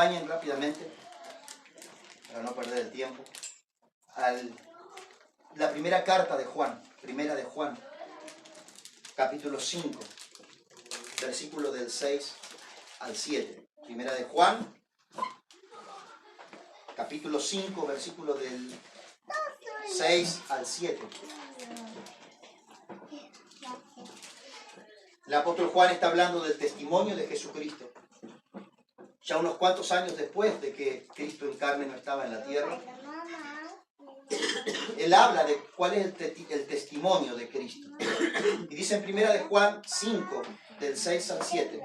acompañen rápidamente, para no perder el tiempo, a la primera carta de Juan, primera de Juan, capítulo 5, versículo del 6 al 7. Primera de Juan, capítulo 5, versículo del 6 al 7. El apóstol Juan está hablando del testimonio de Jesucristo. Ya unos cuantos años después de que Cristo en carne no estaba en la tierra, él habla de cuál es el testimonio de Cristo. Y dice en primera de Juan 5, del 6 al 7.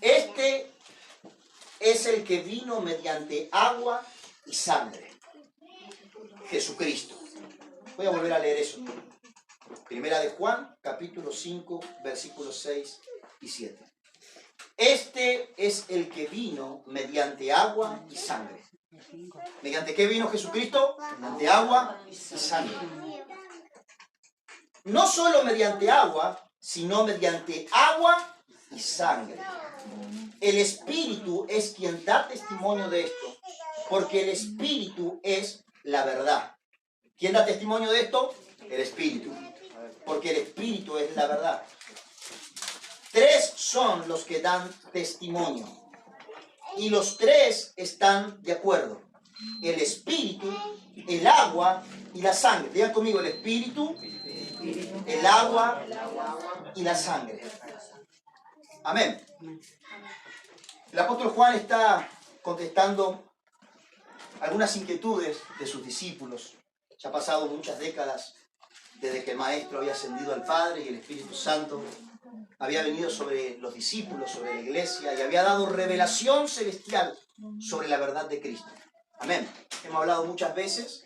Este es el que vino mediante agua y sangre. Jesucristo. Voy a volver a leer eso. Primera de Juan, capítulo 5, versículos 6 y 7. Este es el que vino mediante agua y sangre. ¿Mediante qué vino Jesucristo? Mediante agua y sangre. No solo mediante agua, sino mediante agua y sangre. El Espíritu es quien da testimonio de esto, porque el Espíritu es la verdad. ¿Quién da testimonio de esto? El Espíritu. Porque el Espíritu es la verdad. Tres son los que dan testimonio. Y los tres están de acuerdo. El Espíritu, el agua y la sangre. Digan conmigo, el Espíritu, el agua y la sangre. Amén. El apóstol Juan está contestando algunas inquietudes de sus discípulos. Ya ha pasado muchas décadas desde que el Maestro había ascendido al Padre y el Espíritu Santo había venido sobre los discípulos, sobre la iglesia, y había dado revelación celestial sobre la verdad de Cristo. Amén. Hemos hablado muchas veces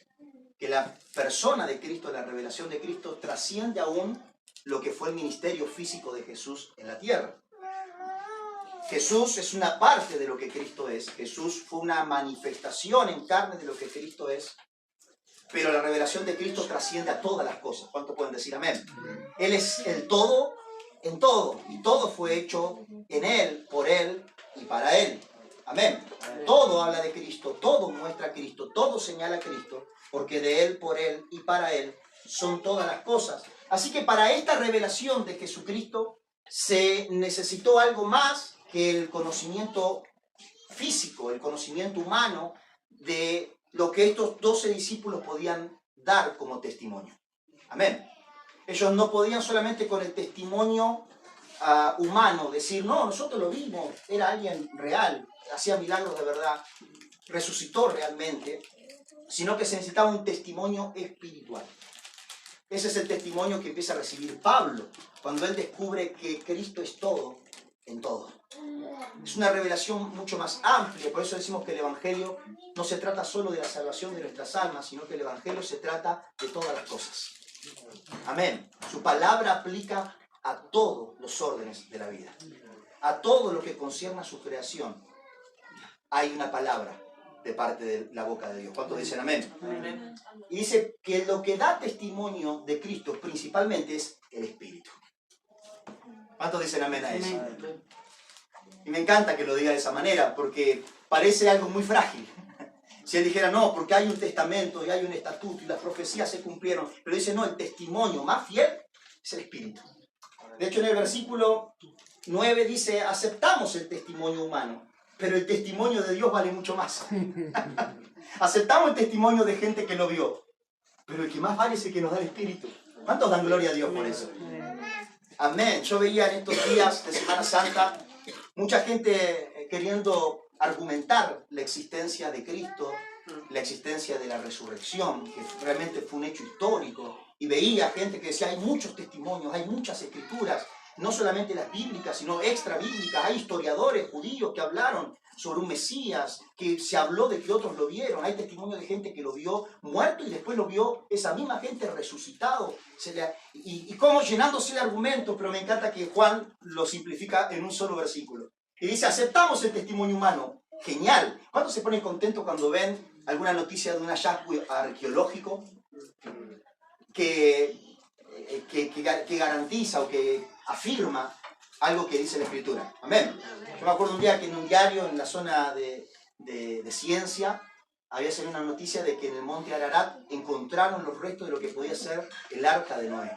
que la persona de Cristo, la revelación de Cristo, trasciende aún lo que fue el ministerio físico de Jesús en la tierra. Jesús es una parte de lo que Cristo es. Jesús fue una manifestación en carne de lo que Cristo es. Pero la revelación de Cristo trasciende a todas las cosas. ¿Cuánto pueden decir amén? Él es el todo en todo. Y todo fue hecho en Él, por Él y para Él. Amén. Todo habla de Cristo, todo muestra a Cristo, todo señala a Cristo, porque de Él, por Él y para Él son todas las cosas. Así que para esta revelación de Jesucristo se necesitó algo más que el conocimiento físico, el conocimiento humano de lo que estos 12 discípulos podían dar como testimonio. Amén. Ellos no podían solamente con el testimonio humano decir, no, nosotros lo vimos, era alguien real, hacía milagros de verdad, resucitó realmente, sino que se necesitaba un testimonio espiritual. Ese es el testimonio que empieza a recibir Pablo cuando él descubre que Cristo es todo en todo. Es una revelación mucho más amplia, por eso decimos que el Evangelio no se trata solo de la salvación de nuestras almas, sino que el Evangelio se trata de todas las cosas. Amén. Su palabra aplica a todos los órdenes de la vida. A todo lo que concierne a su creación hay una palabra de parte de la boca de Dios. ¿Cuántos dicen amén? Amén. Y dice que lo que da testimonio de Cristo principalmente es el Espíritu. ¿Cuántos dicen amén a eso? Amén. Y me encanta que lo diga de esa manera, porque parece algo muy frágil. Si él dijera, no, porque hay un testamento y hay un estatuto y las profecías se cumplieron. Pero dice, no, el testimonio más fiel es el Espíritu. De hecho, en el versículo 9 dice, aceptamos el testimonio humano, pero el testimonio de Dios vale mucho más. Aceptamos el testimonio de gente que lo vio, pero el que más vale es el que nos da el Espíritu. ¿Cuántos dan gloria a Dios por eso? Amén. Yo veía en estos días de Semana Santa mucha gente queriendo argumentar la existencia de Cristo, la existencia de la resurrección, que realmente fue un hecho histórico, y veía gente que decía, hay muchos testimonios, hay muchas escrituras, no solamente las bíblicas, sino extra bíblicas, hay historiadores judíos que hablaron sobre un Mesías, que se habló de que otros lo vieron, hay testimonio de gente que lo vio muerto y después lo vio esa misma gente resucitado, y como llenándose de argumentos, pero me encanta que Juan lo simplifica en un solo versículo. Y dice, aceptamos el testimonio humano. Genial. ¿Cuántos se ponen contentos cuando ven alguna noticia de un hallazgo arqueológico que garantiza o que afirma algo que dice la Escritura. Amén. Yo me acuerdo un día que en un diario en la zona de ciencia había salido una noticia de que en el monte Ararat encontraron los restos de lo que podía ser el arca de Noé.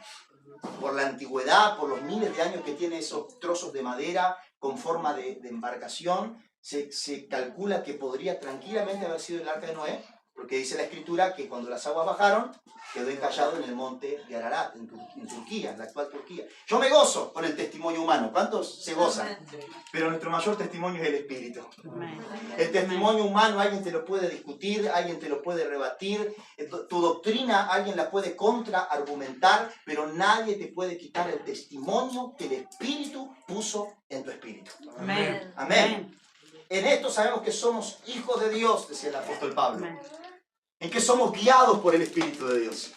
Por la antigüedad, por los miles de años que tiene esos trozos de madera con forma de embarcación, se calcula que podría tranquilamente haber sido el arca de Noé, porque dice la Escritura que cuando las aguas bajaron, quedó encallado en el monte de Ararat, en Turquía, en la actual Turquía. Yo me gozo con el testimonio humano. ¿Cuántos se gozan? Pero nuestro mayor testimonio es el Espíritu. El testimonio humano alguien te lo puede discutir, alguien te lo puede rebatir, tu doctrina alguien la puede contraargumentar, pero nadie te puede quitar el testimonio que el Espíritu puso en tu espíritu. Amén. Amén. En esto sabemos que somos hijos de Dios, decía el apóstol Pablo. En que somos guiados por el Espíritu de Dios.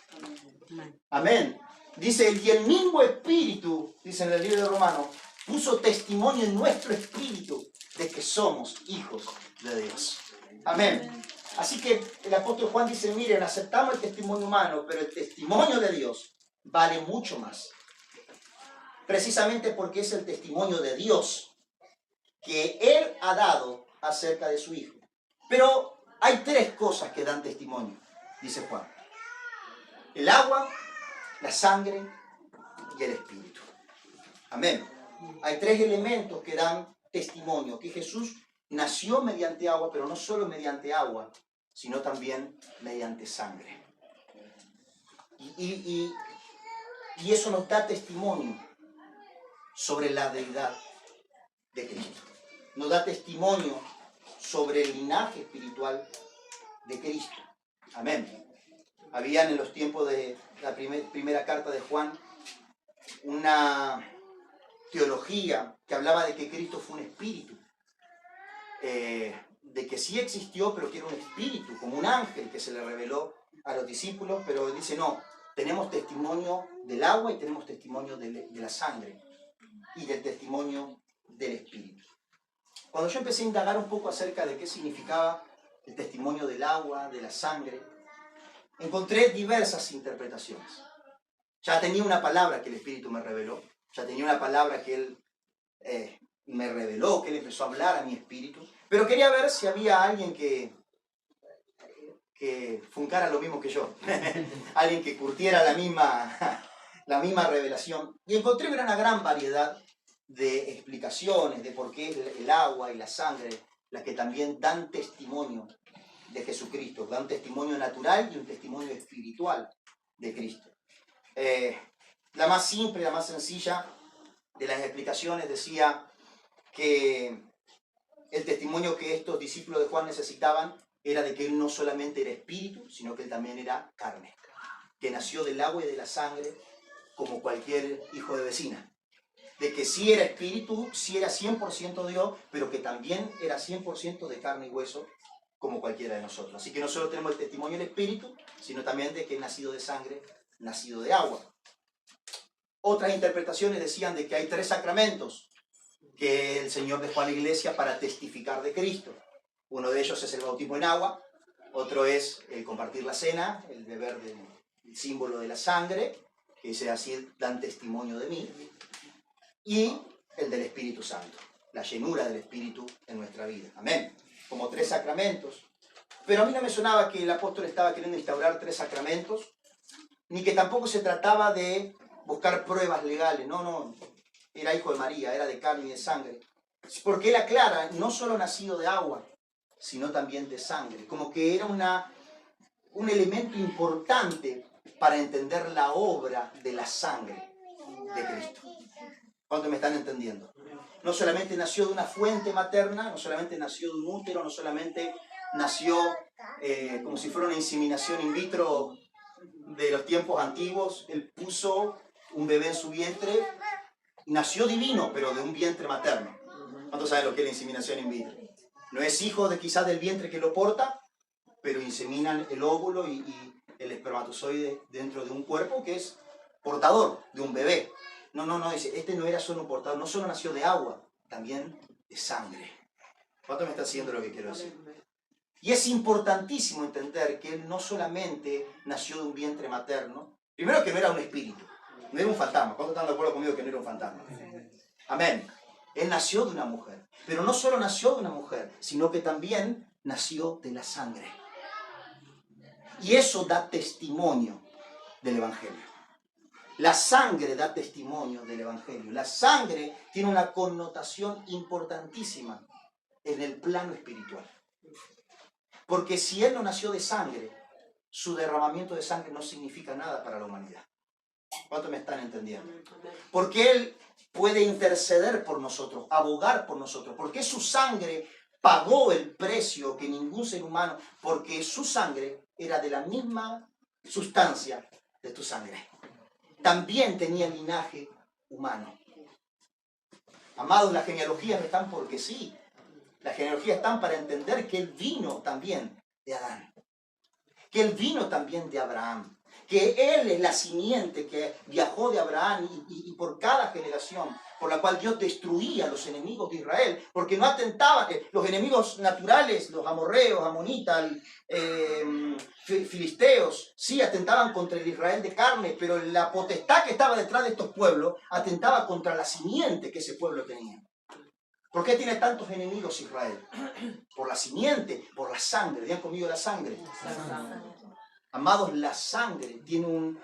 Amén. Dice, y el mismo Espíritu, dice en el libro de Romanos, puso testimonio en nuestro espíritu de que somos hijos de Dios. Amén. Así que el apóstol Juan dice, miren, aceptamos el testimonio humano, pero el testimonio de Dios vale mucho más. Precisamente porque es el testimonio de Dios que Él ha dado acerca de su Hijo. Pero hay tres cosas que dan testimonio, dice Juan. El agua, la sangre y el Espíritu. Amén. Hay tres elementos que dan testimonio, que Jesús nació mediante agua, pero no solo mediante agua, sino también mediante sangre. Y eso nos da testimonio sobre la deidad de Cristo. Nos da testimonio sobre el linaje espiritual de Cristo. Amén. Habían en los tiempos de la primera carta de Juan una teología que hablaba de que Cristo fue un espíritu, de que sí existió, pero que era un espíritu, como un ángel que se le reveló a los discípulos, pero dice no, tenemos testimonio del agua y tenemos testimonio de la sangre y del testimonio del espíritu. Cuando yo empecé a indagar un poco acerca de qué significaba el testimonio del agua, de la sangre, encontré diversas interpretaciones. Ya tenía una palabra que el Espíritu me reveló, ya tenía una palabra que Él me reveló, que Él empezó a hablar a mi espíritu, pero quería ver si había alguien que funcara lo mismo que yo, alguien que curtiera la misma revelación. Y encontré una gran variedad de explicaciones de por qué es el agua y la sangre las que también dan testimonio de Jesucristo, dan un testimonio natural y un testimonio espiritual de Cristo. La más simple, la más sencilla de las explicaciones decía que el testimonio que estos discípulos de Juan necesitaban era de que Él no solamente era espíritu, sino que Él también era carne, que nació del agua y de la sangre como cualquier hijo de vecina. De que sí era espíritu, sí era 100% Dios, pero que también era 100% de carne y hueso, como cualquiera de nosotros. Así que no solo tenemos el testimonio del espíritu, sino también de que es nacido de sangre, nacido de agua. Otras interpretaciones decían de que hay 3 sacramentos que el Señor dejó a la iglesia para testificar de Cristo. Uno de ellos es el bautismo en agua, otro es el compartir la cena, el beber del símbolo de la sangre, que dice así dan testimonio de mí, y el del Espíritu Santo, la llenura del Espíritu en nuestra vida. Amén. Como 3 sacramentos. Pero a mí no me sonaba que el apóstol estaba queriendo instaurar 3 sacramentos, ni que tampoco se trataba de buscar pruebas legales. No, era hijo de María, era de carne y de sangre. Porque él aclara, no solo nacido de agua, sino también de sangre. Como que era un elemento importante para entender la obra de la sangre de Cristo. ¿Cuánto me están entendiendo? No solamente nació de una fuente materna, no solamente nació de un útero, no solamente nació como si fuera una inseminación in vitro de los tiempos antiguos. Él puso un bebé en su vientre, nació divino, pero de un vientre materno. ¿Cuántos saben lo que es la inseminación in vitro? No es hijo de quizás del vientre que lo porta, pero inseminan el óvulo y el espermatozoide dentro de un cuerpo que es portador de un bebé. No, dice, este no era solo un portador, no solo nació de agua, también de sangre. ¿Cuánto me está haciendo lo que quiero decir? Y es importantísimo entender que él no solamente nació de un vientre materno, primero que no era un espíritu, no era un fantasma. ¿Cuántos están de acuerdo conmigo que no era un fantasma? Amén. Él nació de una mujer. Pero no solo nació de una mujer, sino que también nació de la sangre. Y eso da testimonio del Evangelio. La sangre da testimonio del Evangelio. La sangre tiene una connotación importantísima en el plano espiritual. Porque si Él no nació de sangre, su derramamiento de sangre no significa nada para la humanidad. ¿Cuánto me están entendiendo? Porque Él puede interceder por nosotros, abogar por nosotros, porque su sangre pagó el precio que ningún ser humano, porque su sangre era de la misma sustancia de tu sangre. También tenía linaje humano. Amados, las genealogías están porque sí. Las genealogías están para entender que Él vino también de Adán. Que Él vino también de Abraham. Que Él es la simiente que viajó de Abraham y por cada generación, por la cual Dios destruía a los enemigos de Israel, porque no atentaba, los enemigos naturales, los amorreos, amonitas, filisteos, sí atentaban contra el Israel de carne, pero la potestad que estaba detrás de estos pueblos atentaba contra la simiente que ese pueblo tenía. ¿Por qué tiene tantos enemigos Israel? Por la simiente, por la sangre. Digan conmigo la sangre. Amados, la sangre tiene un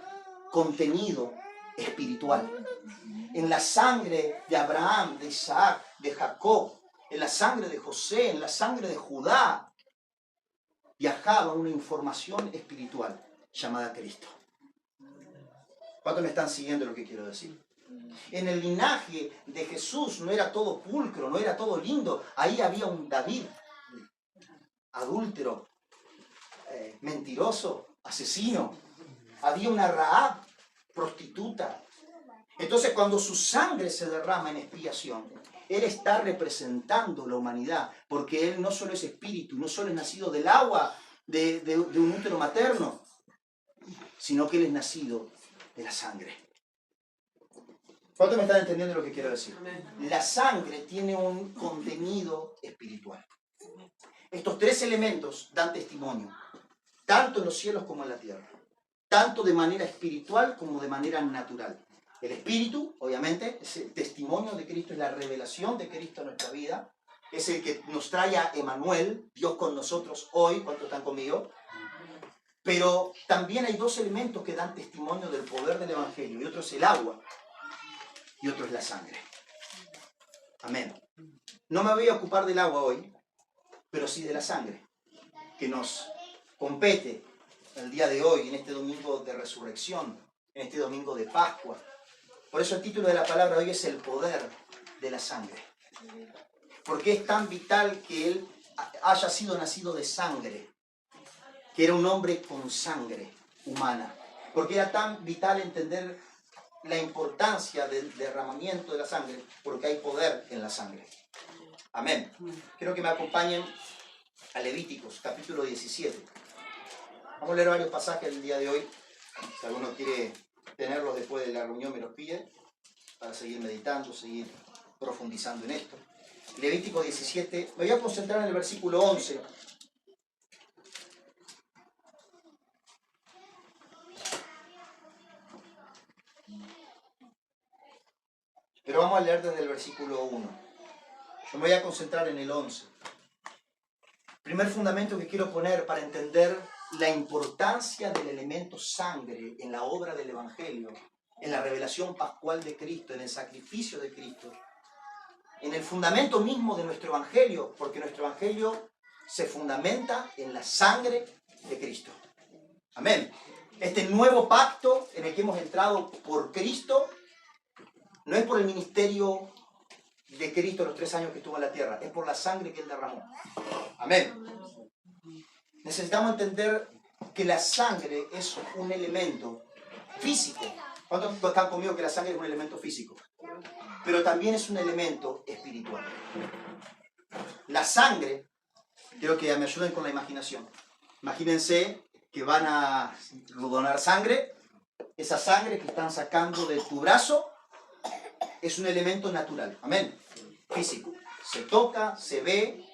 contenido espiritual. En la sangre de Abraham, de Isaac, de Jacob, en la sangre de José, en la sangre de Judá, viajaba una información espiritual llamada Cristo. ¿Cuántos me están siguiendo lo que quiero decir? En el linaje de Jesús no era todo pulcro, no era todo lindo. Ahí había un David, adúltero, mentiroso, asesino. Había una Rahab, prostituta. Entonces, cuando su sangre se derrama en expiación, Él está representando la humanidad, porque Él no solo es espíritu, no solo es nacido del agua de un útero materno, sino que Él es nacido de la sangre. ¿Cuántos me están entendiendo lo que quiero decir? La sangre tiene un contenido espiritual. Estos tres elementos dan testimonio, tanto en los cielos como en la tierra, tanto de manera espiritual como de manera natural. El espíritu, obviamente, es el testimonio de Cristo, es la revelación de Cristo en nuestra vida, es el que nos trae a Emmanuel, Dios con nosotros hoy. ¿Cuántos están conmigo? Pero también hay dos elementos que dan testimonio del poder del Evangelio, y otro es el agua, y otro es la sangre. Amén. No me voy a ocupar del agua hoy, pero sí de la sangre, que nos compete el día de hoy, en este domingo de resurrección, en este domingo de Pascua. Por eso el título de la palabra hoy es el poder de la sangre. Porque es tan vital que Él haya sido nacido de sangre, que era un hombre con sangre humana. Porque era tan vital entender la importancia del derramamiento de la sangre, porque hay poder en la sangre. Amén. Quiero que me acompañen a Levíticos, capítulo 17. Vamos a leer varios pasajes el día de hoy. Si alguno quiere tenerlos después de la reunión, me los pide, para seguir meditando, seguir profundizando en esto. Levítico 17, me voy a concentrar en el versículo 11. Pero vamos a leer desde el versículo 1. Yo me voy a concentrar en el 11. Primer fundamento que quiero poner para entender la importancia del elemento sangre en la obra del Evangelio, en la revelación pascual de Cristo, en el sacrificio de Cristo, en el fundamento mismo de nuestro Evangelio, porque nuestro Evangelio se fundamenta en la sangre de Cristo. Amén. Este nuevo pacto en el que hemos entrado por Cristo no es por el ministerio de Cristo los 3 años que estuvo en la tierra, es por la sangre que Él derramó. Amén. Necesitamos entender que la sangre es un elemento físico. ¿Cuántos están conmigo que la sangre es un elemento físico? Pero también es un elemento espiritual. La sangre, quiero que me ayuden con la imaginación. Imagínense que van a donar sangre. Esa sangre que están sacando de tu brazo es un elemento natural. Amén. Físico. Se toca, se ve.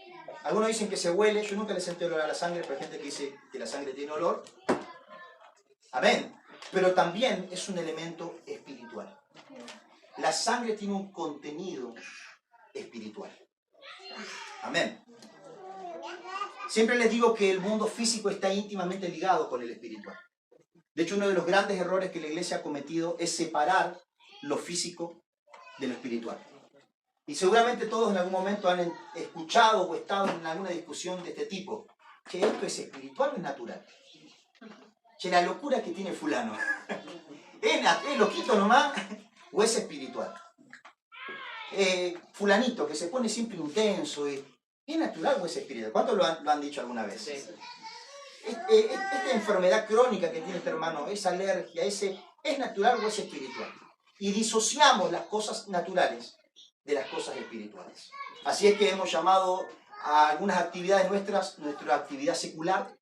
Algunos dicen que se huele. Yo nunca les sentí olor a la sangre, pero hay gente que dice que la sangre tiene olor. Amén. Pero también es un elemento espiritual. La sangre tiene un contenido espiritual. Amén. Siempre les digo que el mundo físico está íntimamente ligado con el espiritual. De hecho, uno de los grandes errores que la iglesia ha cometido es separar lo físico de lo espiritual. Y seguramente todos en algún momento han escuchado o estado en alguna discusión de este tipo. Che, ¿esto es espiritual o es natural? Che, la locura que tiene fulano. ¿Es loquito nomás o es espiritual? Fulanito que se pone siempre intenso. ¿Es natural o es espiritual? ¿Cuántos lo han dicho alguna vez? Sí. Esta enfermedad crónica que tiene este hermano, esa alergia, ¿es natural o es espiritual? Y disociamos las cosas naturales de las cosas espirituales. Así es que hemos llamado a algunas actividades nuestras, nuestra actividad secular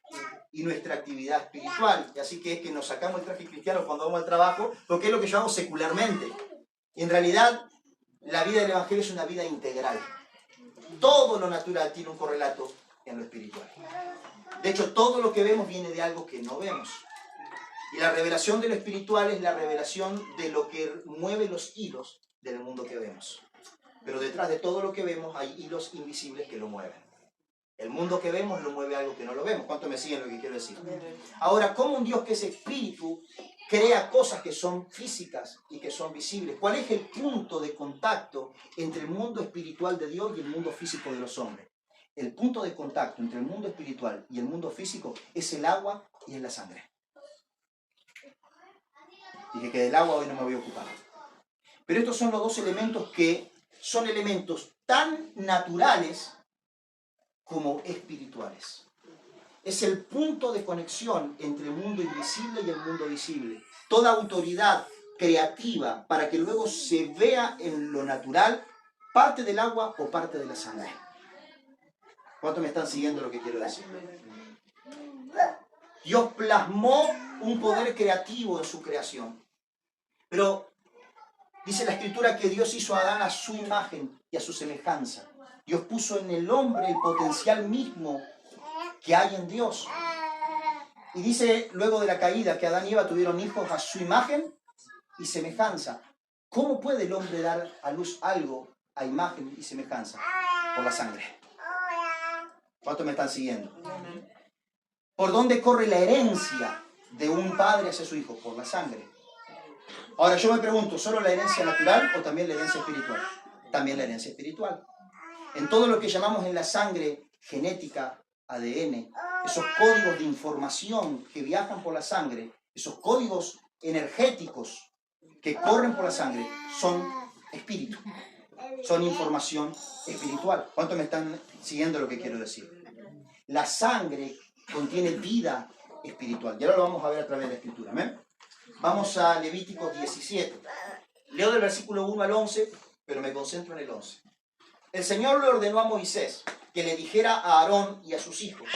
y nuestra actividad espiritual. Y así que es que nos sacamos el traje cristiano cuando vamos al trabajo, porque es lo que yo hago secularmente. Y en realidad, la vida del Evangelio es una vida integral. Todo lo natural tiene un correlato en lo espiritual. De hecho, todo lo que vemos viene de algo que no vemos. Y la revelación de lo espiritual es la revelación de lo que mueve los hilos del mundo que vemos. Pero detrás de todo lo que vemos hay hilos invisibles que lo mueven. El mundo que vemos lo mueve algo que no lo vemos. ¿Cuánto me siguen lo que quiero decir? Ahora, ¿cómo un Dios que es espíritu crea cosas que son físicas y que son visibles? ¿Cuál es el punto de contacto entre el mundo espiritual de Dios y el mundo físico de los hombres? El punto de contacto entre el mundo espiritual y el mundo físico es el agua y es la sangre. Dije que del agua hoy no me voy a ocupar. Pero estos son los dos elementos que son elementos tan naturales como espirituales. Es el punto de conexión entre el mundo invisible y el mundo visible. Toda autoridad creativa para que luego se vea en lo natural parte del agua o parte de la sangre. ¿Cuántos me están siguiendo lo que quiero decir? Dios plasmó un poder creativo en su creación. Pero dice la Escritura que Dios hizo a Adán a su imagen y a su semejanza. Dios puso en el hombre el potencial mismo que hay en Dios. Y dice luego de la caída que Adán y Eva tuvieron hijos a su imagen y semejanza. ¿Cómo puede el hombre dar a luz algo a imagen y semejanza? Por la sangre. ¿Cuántos me están siguiendo? ¿Por dónde corre la herencia de un padre hacia su hijo? Por la sangre. Ahora yo me pregunto, ¿solo la herencia natural o también la herencia espiritual? También la herencia espiritual. En todo lo que llamamos en la sangre genética, ADN, esos códigos de información que viajan por la sangre, esos códigos energéticos que corren por la sangre, son espíritu, son información espiritual. ¿Cuántos me están siguiendo lo que quiero decir? La sangre contiene vida espiritual. Y ahora lo vamos a ver a través de la Escritura. ¿Amén? Vamos a Levíticos 17. Leo del versículo 1 al 11, pero me concentro en el 11. El Señor le ordenó a Moisés que le dijera a Aarón y a sus hijos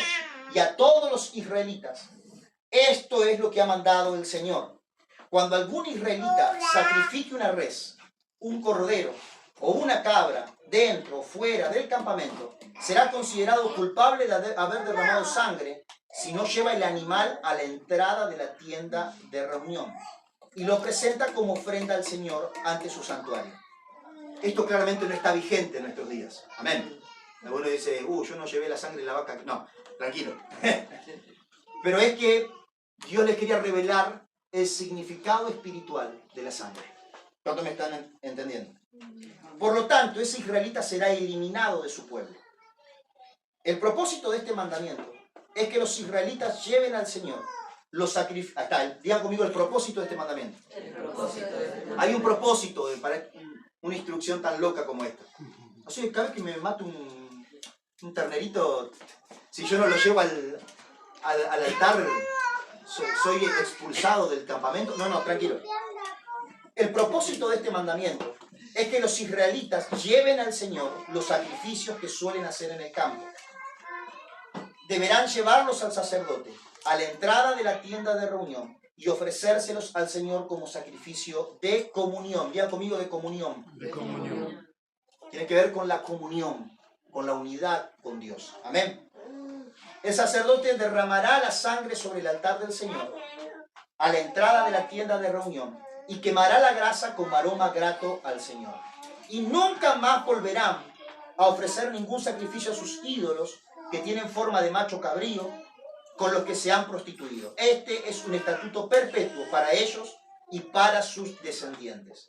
y a todos los israelitas: esto es lo que ha mandado el Señor. Cuando algún israelita sacrifique una res, un cordero o una cabra dentro o fuera del campamento, será considerado culpable de haber derramado sangre si no lleva el animal a la entrada de la tienda de reunión y lo presenta como ofrenda al Señor ante su santuario. Esto claramente no está vigente en nuestros días. Amén. Alguno dice, yo no llevé la sangre de la vaca. No, tranquilo. Pero es que Dios les quería revelar el significado espiritual de la sangre. ¿Cuántos me están entendiendo? Por lo tanto, ese israelita será eliminado de su pueblo. El propósito de este mandamiento es que los israelitas lleven al Señor los sacrificios. Digan conmigo el propósito de este mandamiento. Hay un propósito para una instrucción tan loca como esta. O sea, cada vez que me mato un ternerito, si yo no lo llevo al altar, soy expulsado del campamento. No, tranquilo. El propósito de este mandamiento es que los israelitas lleven al Señor los sacrificios que suelen hacer en el campo. Deberán llevarlos al sacerdote a la entrada de la tienda de reunión y ofrecérselos al Señor como sacrificio de comunión. Digan conmigo, de comunión. De comunión. Tiene que ver con la comunión, con la unidad con Dios. Amén. El sacerdote derramará la sangre sobre el altar del Señor a la entrada de la tienda de reunión y quemará la grasa como aroma grato al Señor. Y nunca más volverán a ofrecer ningún sacrificio a sus ídolos que tienen forma de macho cabrío, con los que se han prostituido. Este es un estatuto perpetuo para ellos y para sus descendientes.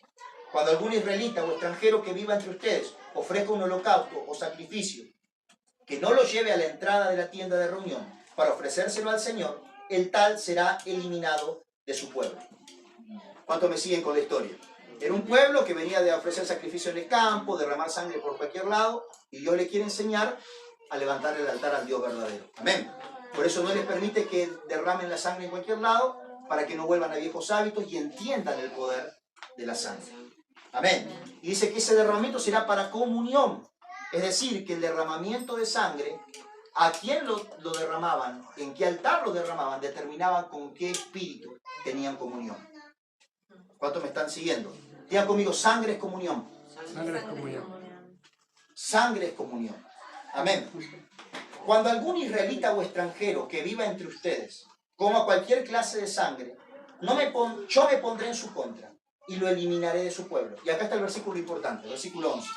Cuando algún israelita o extranjero que viva entre ustedes ofrezca un holocausto o sacrificio que no lo lleve a la entrada de la tienda de reunión para ofrecérselo al Señor, el tal será eliminado de su pueblo. ¿Cuántos me siguen con la historia? Era un pueblo que venía de ofrecer sacrificio en el campo, derramar sangre por cualquier lado, y Dios le quiere enseñar a levantar el altar al Dios verdadero. Amén. Por eso no les permite que derramen la sangre en cualquier lado, para que no vuelvan a viejos hábitos y entiendan el poder de la sangre. Amén. Y dice que ese derramamiento será para comunión. Es decir, que el derramamiento de sangre, a quién lo derramaban, en qué altar lo derramaban, determinaban con qué espíritu tenían comunión. ¿Cuántos me están siguiendo? Digan conmigo, sangre es comunión. Sangre es comunión. Sangre es comunión. Amén. Cuando algún israelita o extranjero que viva entre ustedes coma cualquier clase de sangre, yo me pondré en su contra y lo eliminaré de su pueblo. Y acá está el versículo importante, versículo 11.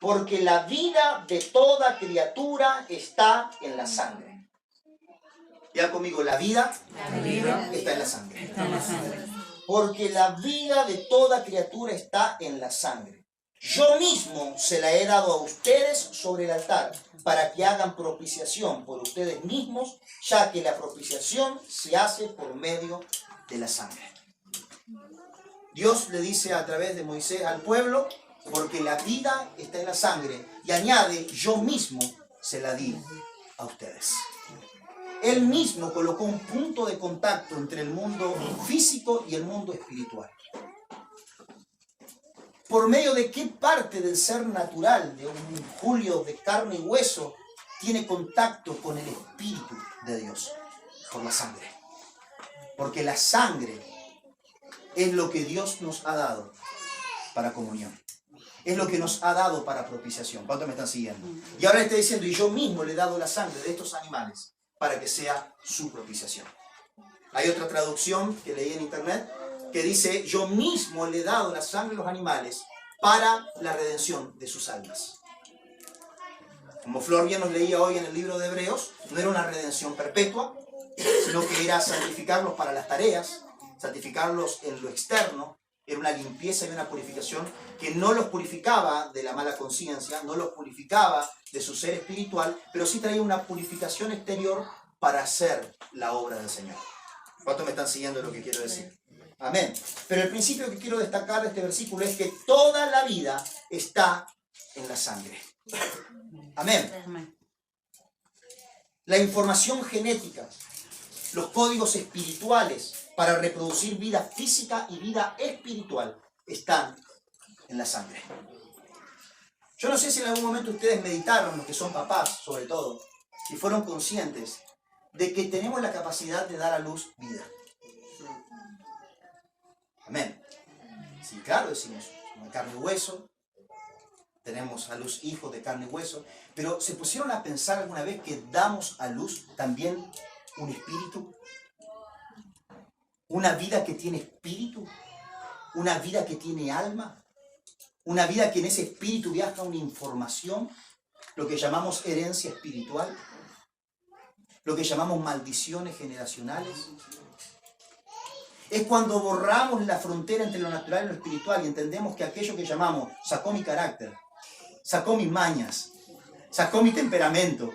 Porque la vida de toda criatura está en la sangre. Ya conmigo, la vida está en la sangre. Está en la sangre. Porque la vida de toda criatura está en la sangre. Yo mismo se la he dado a ustedes sobre el altar, para que hagan propiciación por ustedes mismos, ya que la propiciación se hace por medio de la sangre. Dios le dice a través de Moisés al pueblo, porque la vida está en la sangre, y añade, yo mismo se la di a ustedes. Él mismo colocó un punto de contacto entre el mundo físico y el mundo espiritual. ¿Por medio de qué parte del ser natural de un Julio de carne y hueso tiene contacto con el Espíritu de Dios? Por la sangre. Porque la sangre es lo que Dios nos ha dado para comunión. Es lo que nos ha dado para propiciación. ¿Cuántos me están siguiendo? Y ahora le está diciendo, y yo mismo le he dado la sangre de estos animales para que sea su propiciación. Hay otra traducción que leí en internet que dice, yo mismo le he dado la sangre de los animales para la redención de sus almas. Como Flor bien nos leía hoy en el libro de Hebreos, no era una redención perpetua, sino que era santificarlos para las tareas, santificarlos en lo externo, era una limpieza y una purificación que no los purificaba de la mala conciencia, no los purificaba de su ser espiritual, pero sí traía una purificación exterior para hacer la obra del Señor. ¿Cuántos me están siguiendo lo que quiero decir? Amén. Pero el principio que quiero destacar de este versículo es que toda la vida está en la sangre. Amén. La información genética, los códigos espirituales para reproducir vida física y vida espiritual están en la sangre. Yo no sé si en algún momento ustedes meditaron, los que son papás sobre todo, y fueron conscientes de que tenemos la capacidad de dar a luz vida. Amén. Sí, claro, decimos, de carne y hueso, tenemos a luz hijos de carne y hueso, pero ¿se pusieron a pensar alguna vez que damos a luz también un espíritu? Una vida que tiene espíritu, una vida que tiene alma, una vida que en ese espíritu viaja una información, lo que llamamos herencia espiritual, lo que llamamos maldiciones generacionales. Es cuando borramos la frontera entre lo natural y lo espiritual y entendemos que aquello que llamamos sacó mi carácter, sacó mis mañas, sacó mi temperamento,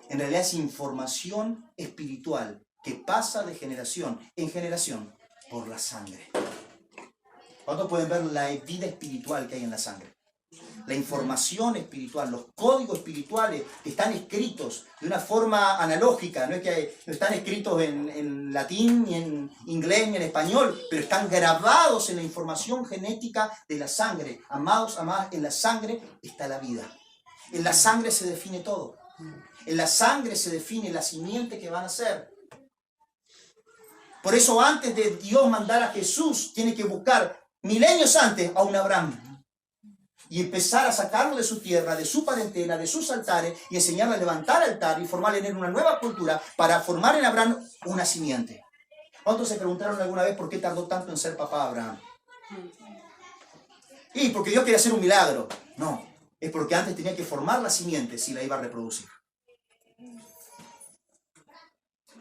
en realidad es información espiritual que pasa de generación en generación por la sangre. ¿Cuántos pueden ver la vida espiritual que hay en la sangre? La información espiritual, los códigos espirituales que están escritos de una forma analógica, no es que no están escritos en latín, ni en inglés, ni en español, pero están grabados en la información genética de la sangre. Amados, amadas, en la sangre está la vida. En la sangre se define todo. En la sangre se define la simiente que van a ser. Por eso antes de Dios mandar a Jesús, tiene que buscar milenios antes a un Abraham y empezar a sacarlo de su tierra, de su parentela, de sus altares y enseñarle a levantar altar y formar en él una nueva cultura para formar en Abraham una simiente. ¿Cuántos se preguntaron alguna vez por qué tardó tanto en ser papá Abraham? Y porque Dios quería hacer un milagro. No, es porque antes tenía que formar la simiente si la iba a reproducir.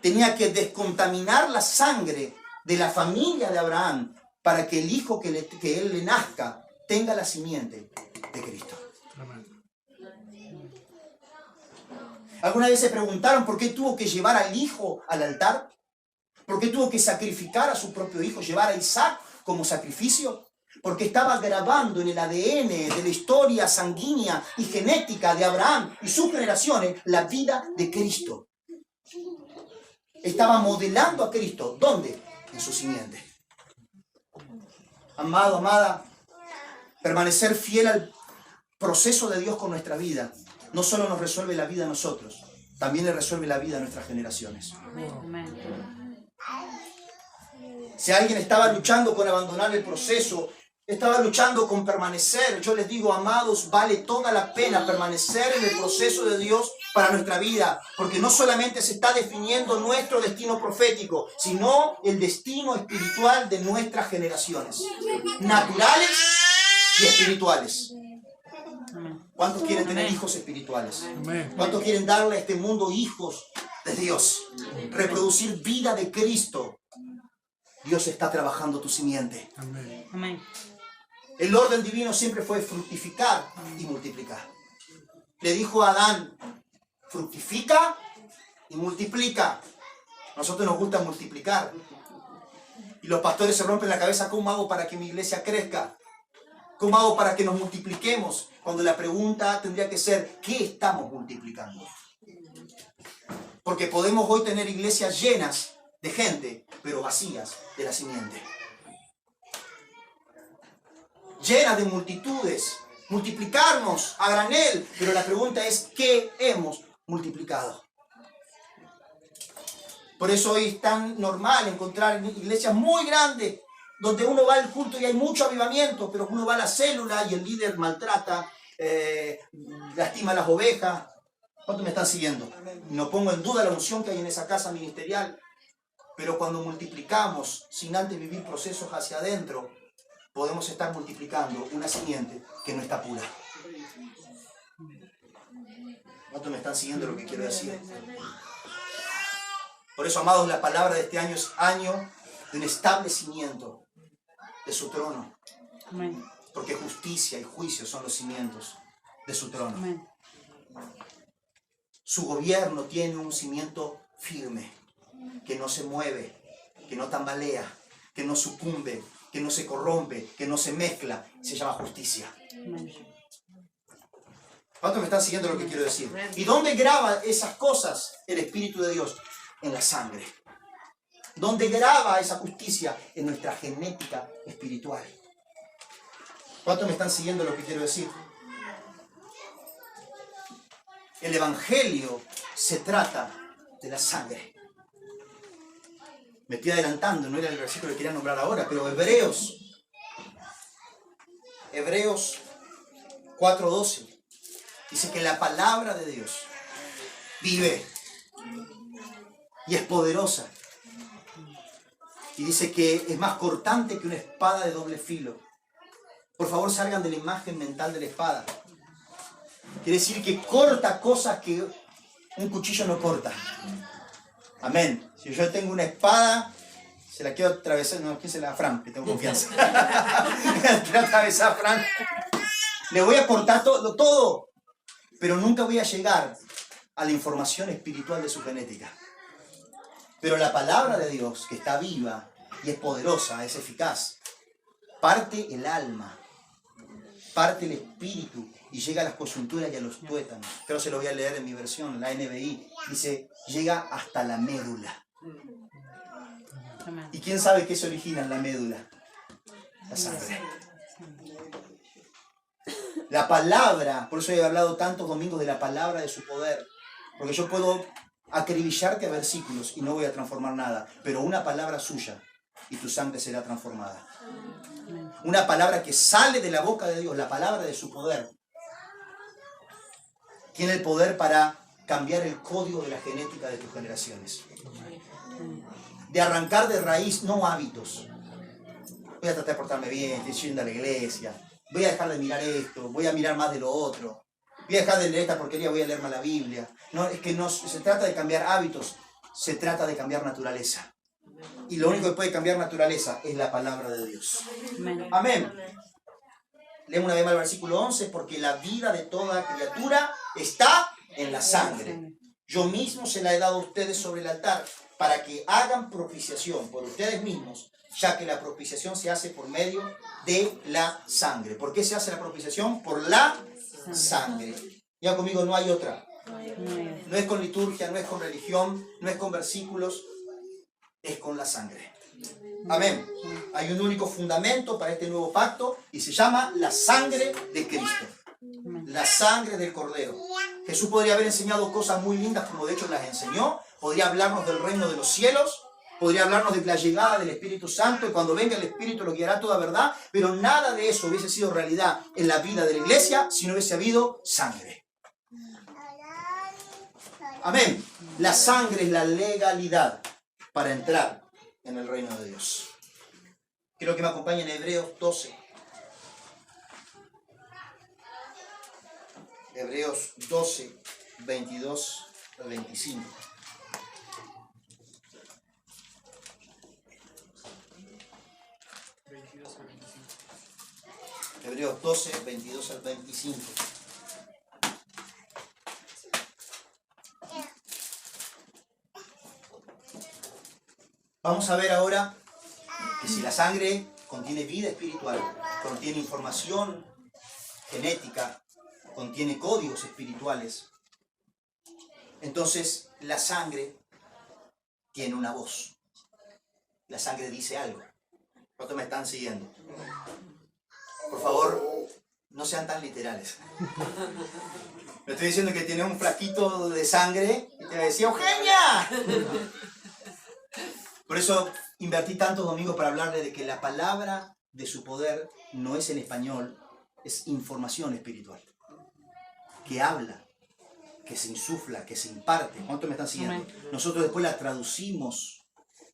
Tenía que descontaminar la sangre de la familia de Abraham para que el hijo que él le nazca tenga la simiente de Cristo. ¿Alguna vez se preguntaron por qué tuvo que llevar al hijo al altar? ¿Por qué tuvo que sacrificar a su propio hijo, llevar a Isaac como sacrificio? Porque estaba grabando en el ADN de la historia sanguínea y genética de Abraham y sus generaciones la vida de Cristo. Estaba modelando a Cristo. ¿Dónde? En su simiente. Amado, amada, permanecer fiel al proceso de Dios con nuestra vida no solo nos resuelve la vida a nosotros, también le resuelve la vida a nuestras generaciones. Si alguien estaba luchando con abandonar el proceso, estaba luchando con permanecer, yo les digo, amados, vale toda la pena permanecer en el proceso de Dios para nuestra vida, porque no solamente se está definiendo nuestro destino profético, sino el destino espiritual de nuestras generaciones, naturales y espirituales. ¿Cuántos quieren tener hijos espirituales? ¿Cuántos quieren darle a este mundo hijos de Dios? Reproducir vida de Cristo. Dios está trabajando tu simiente. Amén. El orden divino siempre fue fructificar y multiplicar. Le dijo a Adán, fructifica y multiplica. A nosotros nos gusta multiplicar. Y los pastores se rompen la cabeza, ¿cómo hago para que mi iglesia crezca? ¿Cómo hago para que nos multipliquemos? Cuando la pregunta tendría que ser, ¿qué estamos multiplicando? Porque podemos hoy tener iglesias llenas de gente, pero vacías de la simiente. Llenas de multitudes, multiplicarnos a granel, pero la pregunta es, ¿qué hemos multiplicado? Por eso hoy es tan normal encontrar iglesias muy grandes, donde uno va al culto y hay mucho avivamiento, pero uno va a la célula y el líder maltrata, lastima a las ovejas. ¿Cuántos me están siguiendo? No pongo en duda la unción que hay en esa casa ministerial, pero cuando multiplicamos sin antes vivir procesos hacia adentro, podemos estar multiplicando una simiente que no está pura. ¿Cuántos me están siguiendo lo que quiero decir? Por eso, amados, la palabra de este año es año de un establecimiento de su trono. Amén. Porque justicia y juicio son los cimientos de su trono. Amén. Su gobierno tiene un cimiento firme, que no se mueve, que no tambalea, que no sucumbe, que no se corrompe, que no se mezcla. Se llama justicia. Amén. ¿Cuántos me están siguiendo lo que quiero decir? ¿Y dónde graba esas cosas el Espíritu de Dios? En la sangre. ¿Dónde graba esa justicia? En nuestra genética espiritual. ¿Cuántos me están siguiendo lo que quiero decir? El Evangelio se trata de la sangre. Me estoy adelantando, no era el versículo que quería nombrar ahora, pero Hebreos 4:12 dice que la palabra de Dios vive y es poderosa. Y dice que es más cortante que una espada de doble filo. Por favor, salgan de la imagen mental de la espada. Quiere decir que corta cosas que un cuchillo no corta. Amén. Si yo tengo una espada, se la quiero atravesar. No, ¿quién se la da? Fran, que tengo confianza. Quiero atravesar a Fran. Le voy a cortar todo, pero nunca voy a llegar a la información espiritual de su genética. Pero la palabra de Dios, que está viva y es poderosa, es eficaz, parte el alma, parte el espíritu y llega a las coyunturas y a los tuétanos. Creo que se lo voy a leer en mi versión, la NBI. Dice, llega hasta la médula. ¿Y quién sabe qué se origina en la médula? La sangre. La palabra, por eso he hablado tantos domingos de la palabra de su poder, porque yo puedo acribillarte a versículos y no voy a transformar nada, pero una palabra suya y tu sangre será transformada. Una palabra que sale de la boca de Dios, la palabra de su poder, tiene el poder para cambiar el código de la genética de tus generaciones. de arrancar de raíz, no hábitos. Voy a tratar de portarme bien, estoy yendo a la iglesia, voy a dejar de mirar esto, voy a mirar más de lo otro, voy a dejar de leer esta porquería, voy a leer más la Biblia. No, es que no se trata de cambiar hábitos, se trata de cambiar naturaleza. Y lo único que puede cambiar naturaleza es la palabra de Dios. Amén. Leemos una vez más el versículo 11, porque la vida de toda criatura está en la sangre. Yo mismo se la he dado a ustedes sobre el altar para que hagan propiciación por ustedes mismos, ya que la propiciación se hace por medio de la sangre. ¿Por qué se hace la propiciación? Por la sangre. Ya conmigo, no hay otra. No es con liturgia, no es con religión, no es con versículos, es con la sangre. Amén. Hay un único fundamento para este nuevo pacto y se llama la sangre de Cristo. La sangre del Cordero. Jesús podría haber enseñado cosas muy lindas, como de hecho las enseñó. Podría hablarnos del reino de los cielos. Podría hablarnos de la llegada del Espíritu Santo y cuando venga el Espíritu lo guiará toda verdad. Pero nada de eso hubiese sido realidad en la vida de la iglesia si no hubiese habido sangre. Amén. La sangre es la legalidad para entrar en el reino de Dios. Quiero que me acompañen en Hebreos 12. Hebreos 12, 22 al 25. Hebreos 12, 22 al 25. Vamos a ver ahora que si la sangre contiene vida espiritual, contiene información genética, contiene códigos espirituales, entonces la sangre tiene una voz. La sangre dice algo. ¿Cuántos me están siguiendo? Por favor, no sean tan literales. Me estoy diciendo que tiene un frasquito de sangre y te decía, ¡Eugenia! Por eso invertí tantos domingos para hablarle de que la palabra de su poder no es en español, es información espiritual. Que habla, que se insufla, que se imparte. ¿Cuántos me están siguiendo? Nosotros después la traducimos,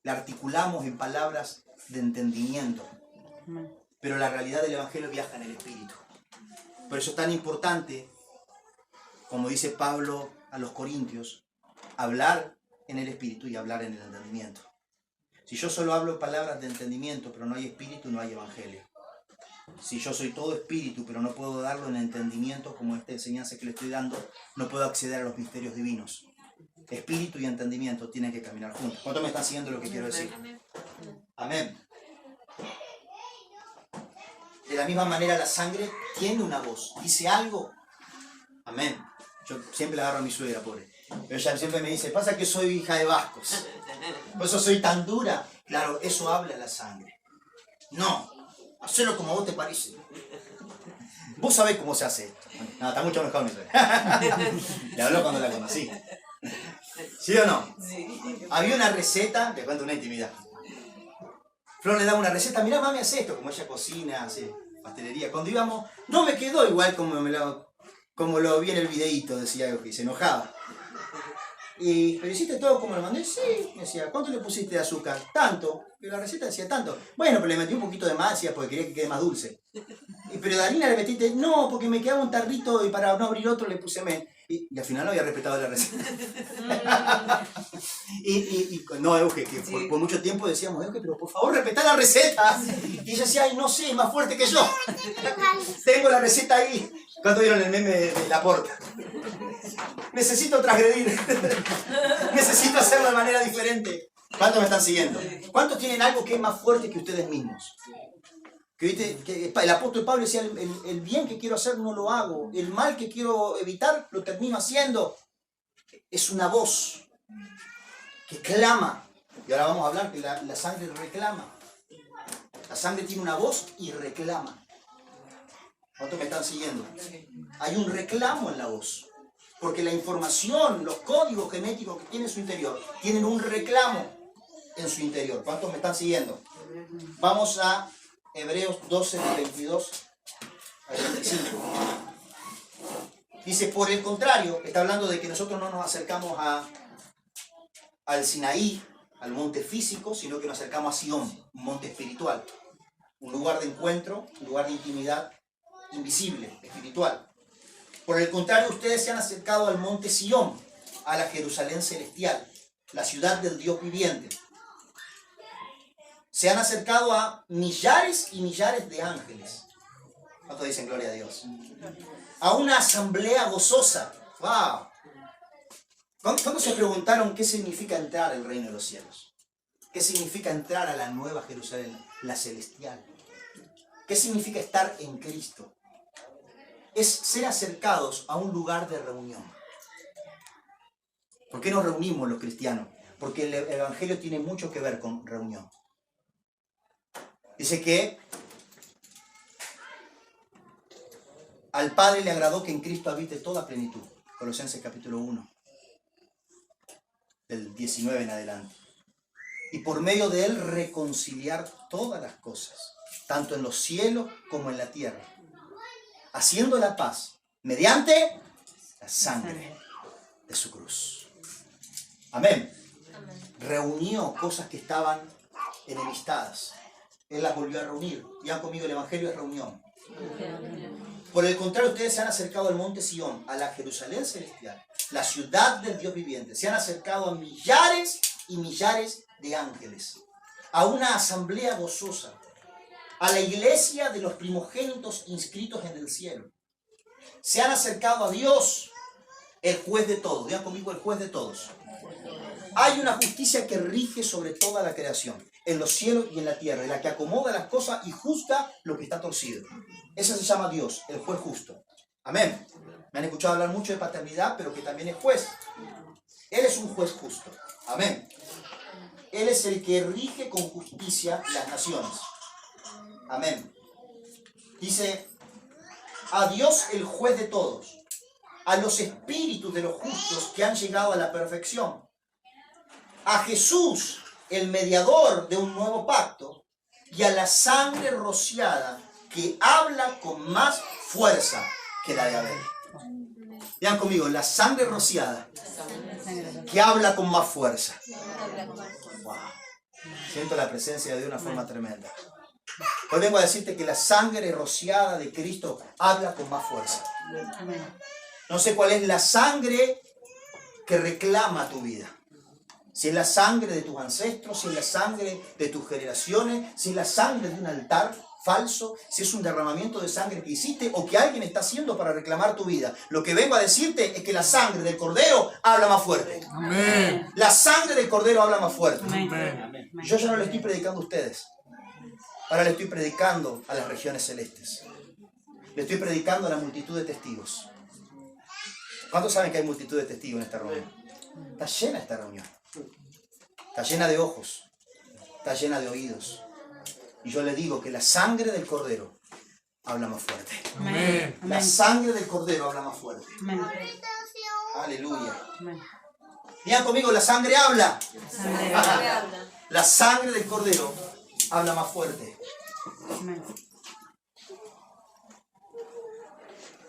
la articulamos en palabras de entendimiento. Pero la realidad del Evangelio viaja en el Espíritu. Por eso es tan importante, como dice Pablo a los Corintios, hablar en el Espíritu y hablar en el entendimiento. Si yo solo hablo palabras de entendimiento, pero no hay Espíritu, no hay Evangelio. Si yo soy todo Espíritu, pero no puedo darlo en entendimiento, como esta enseñanza que le estoy dando, no puedo acceder a los misterios divinos. Espíritu y entendimiento tienen que caminar juntos. ¿Cuántos me están siguiendo lo que quiero decir? Amén. De la misma manera la sangre tiene una voz, dice algo. Amén. Yo siempre la agarro a mi suegra, pobre. Pero ella siempre me dice, pasa que soy hija de vascos. Por eso soy tan dura. Claro, eso habla la sangre. No, hacelo como a vos te parece. Vos sabés cómo se hace esto. No, está mucho mejor mi suegra. Le habló cuando la conocí. ¿Sí o no? Sí. Había una receta, te cuento una intimidad. Flor le daba una receta, mirá mami, hace esto, como ella cocina, hace pastelería. Cuando íbamos, no me quedó igual como lo vi en el videíto, decía Eugi, se enojaba. ¿Pero hiciste todo como lo mandé? Sí, me decía, ¿cuánto le pusiste de azúcar? Tanto, pero la receta decía tanto. Bueno, pero le metí un poquito de más, decía, porque quería que quede más dulce. Pero de harina le metiste, no, porque me quedaba un tarrito y para no abrir otro le puse menos. Y al final no había respetado la receta. No, Euge, que sí. por mucho tiempo decíamos, Euge, pero por favor respetá la receta. Y ella decía, ay, no sé, es más fuerte que yo. Tengo la receta ahí. ¿Cuánto vieron el meme de Laporta? Necesito transgredir. Necesito hacerlo de manera diferente. ¿Cuántos me están siguiendo? ¿Cuántos tienen algo que es más fuerte que ustedes mismos? Que, ¿viste? Que el apóstol Pablo decía, el bien que quiero hacer no lo hago, el mal que quiero evitar lo termino haciendo. Es una voz que clama. Y ahora vamos a hablar que la sangre reclama. La sangre tiene una voz y reclama. ¿Cuántos me están siguiendo? Hay un reclamo en la voz. Porque la información, los códigos genéticos que tiene en su interior, tienen un reclamo en su interior. ¿Cuántos me están siguiendo? Vamos a Hebreos 12, 22 al 25. Dice, por el contrario, está hablando de que nosotros no nos acercamos al Sinaí, al monte físico, sino que nos acercamos a Sion, un monte espiritual. Un lugar de encuentro, un lugar de intimidad invisible, espiritual. Por el contrario, ustedes se han acercado al monte Sion, a la Jerusalén celestial, la ciudad del Dios viviente. Se han acercado a millares y millares de ángeles. ¿Cuántos dicen gloria a Dios? A una asamblea gozosa. ¡Wow! ¿Cuándo se preguntaron qué significa entrar al reino de los cielos? ¿Qué significa entrar a la nueva Jerusalén, la celestial? ¿Qué significa estar en Cristo? Es ser acercados a un lugar de reunión. ¿Por qué nos reunimos los cristianos? Porque el Evangelio tiene mucho que ver con reunión. Dice que al Padre le agradó que en Cristo habite toda plenitud. Colosenses capítulo 1, del 19 en adelante. Y por medio de él reconciliar todas las cosas, tanto en los cielos como en la tierra, haciendo la paz mediante la sangre de su cruz. Amén. Reunió cosas que estaban enemistadas. Él las volvió a reunir. Ya conmigo, el Evangelio es reunión. Por el contrario, ustedes se han acercado al monte Sion, a la Jerusalén celestial, la ciudad del Dios viviente. Se han acercado a millares y millares de ángeles, a una asamblea gozosa, a la iglesia de los primogénitos inscritos en el cielo. Se han acercado a Dios, el juez de todos. Vean conmigo, el juez de todos. Hay una justicia que rige sobre toda la creación, en los cielos y en la tierra, en la que acomoda las cosas y juzga lo que está torcido. Ese se llama Dios, el juez justo. Amén. Me han escuchado hablar mucho de paternidad, pero que también es juez. Él es un juez justo. Amén. Él es el que rige con justicia las naciones. Amén. Dice, a Dios el juez de todos, a los espíritus de los justos que han llegado a la perfección, a Jesús, el mediador de un nuevo pacto, y a la sangre rociada que habla con más fuerza que la de Abel. Vean conmigo, la sangre rociada que habla con más fuerza. Wow. Siento la presencia de Dios de una forma tremenda. Hoy vengo a decirte que la sangre rociada de Cristo habla con más fuerza. No sé cuál es la sangre que reclama tu vida. Si es la sangre de tus ancestros, si es la sangre de tus generaciones, si es la sangre de un altar falso, si es un derramamiento de sangre que hiciste o que alguien está haciendo para reclamar tu vida. Lo que vengo a decirte es que la sangre del Cordero habla más fuerte. Amén. La sangre del Cordero habla más fuerte. Amén. Yo ya no le estoy predicando a ustedes. Ahora le estoy predicando a las regiones celestes. Le estoy predicando a la multitud de testigos. ¿Cuántos saben que hay multitud de testigos en esta reunión? Está llena esta reunión. Está llena de ojos. Está llena de oídos. Y yo le digo que la sangre del Cordero habla más fuerte. Amén. La sangre del Cordero habla más fuerte. Amén. Aleluya. Amén. Digan conmigo, la sangre habla. Sangre. La sangre del Cordero habla más fuerte. Amén.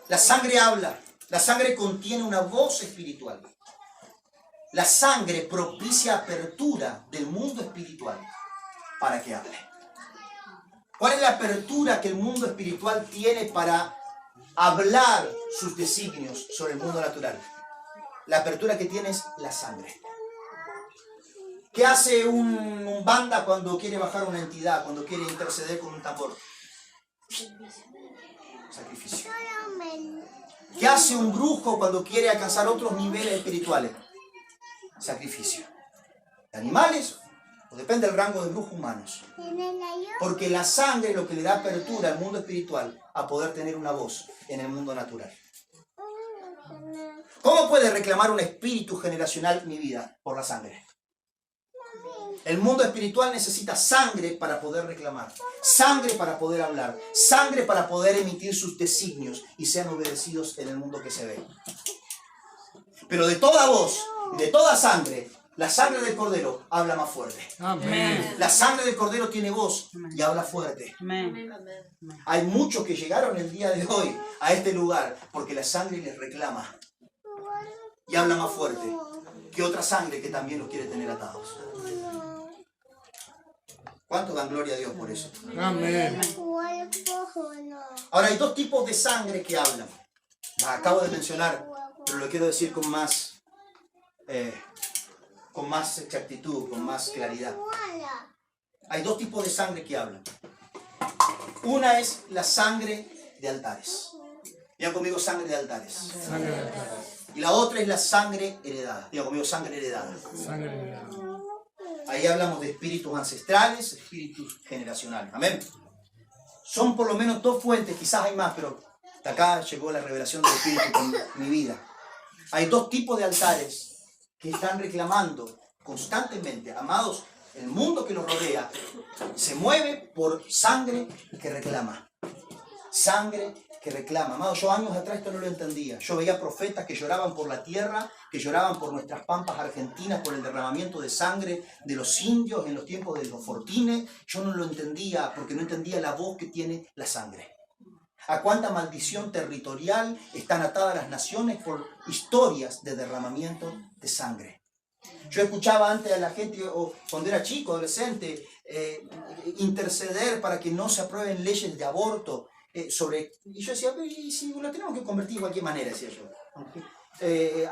La sangre habla. La sangre contiene una voz espiritual. La sangre propicia apertura del mundo espiritual para que hable. ¿Cuál es la apertura que el mundo espiritual tiene para hablar sus designios sobre el mundo natural? La apertura que tiene es la sangre. ¿Qué hace un banda cuando quiere bajar una entidad, cuando quiere interceder con un tambor? Sacrificio. ¿Qué hace un brujo cuando quiere alcanzar otros niveles espirituales? Sacrificio. ¿De animales? O depende del rango de brujos humanos. Porque la sangre es lo que le da apertura al mundo espiritual a poder tener una voz en el mundo natural. ¿Cómo puede reclamar un espíritu generacional mi vida? Por la sangre. El mundo espiritual necesita sangre para poder reclamar, sangre para poder hablar, sangre para poder emitir sus designios y sean obedecidos en el mundo que se ve. Pero de toda voz, de toda sangre, la sangre del Cordero habla más fuerte. Amén. La sangre del Cordero tiene voz y habla fuerte. Amén. Hay muchos que llegaron el día de hoy a este lugar porque la sangre les reclama y habla más fuerte que otra sangre que también los quiere tener atados. ¿Cuánto dan gloria a Dios por eso? Amén. Ahora hay dos tipos de sangre que hablan. Las acabo de mencionar, pero lo quiero decir con más exactitud, con más claridad. Hay dos tipos de sangre que hablan. Una es la sangre de altares. Digan conmigo, sangre de altares. Sangre de altar. Y la otra es la sangre heredada. Digan conmigo, sangre heredada. Sangre de altar. Ahí hablamos de espíritus ancestrales, espíritus generacionales. Amén. Son por lo menos dos fuentes, quizás hay más, pero hasta acá llegó la revelación del espíritu con mi vida. Hay dos tipos de altares que están reclamando constantemente. Amados, el mundo que los rodea se mueve por sangre que reclama. Sangre que reclama. Amados, yo años atrás esto no lo entendía. Yo veía profetas que lloraban por la tierra, que lloraban por nuestras pampas argentinas, por el derramamiento de sangre de los indios en los tiempos de los fortines. Yo no lo entendía porque no entendía la voz que tiene la sangre. A cuánta maldición territorial están atadas las naciones por historias de derramamiento de sangre. Yo escuchaba antes a la gente, o cuando era chico, adolescente, interceder para que no se aprueben leyes de aborto. Y yo decía, ¿y si lo tenemos que convertir de cualquier manera? Decía yo.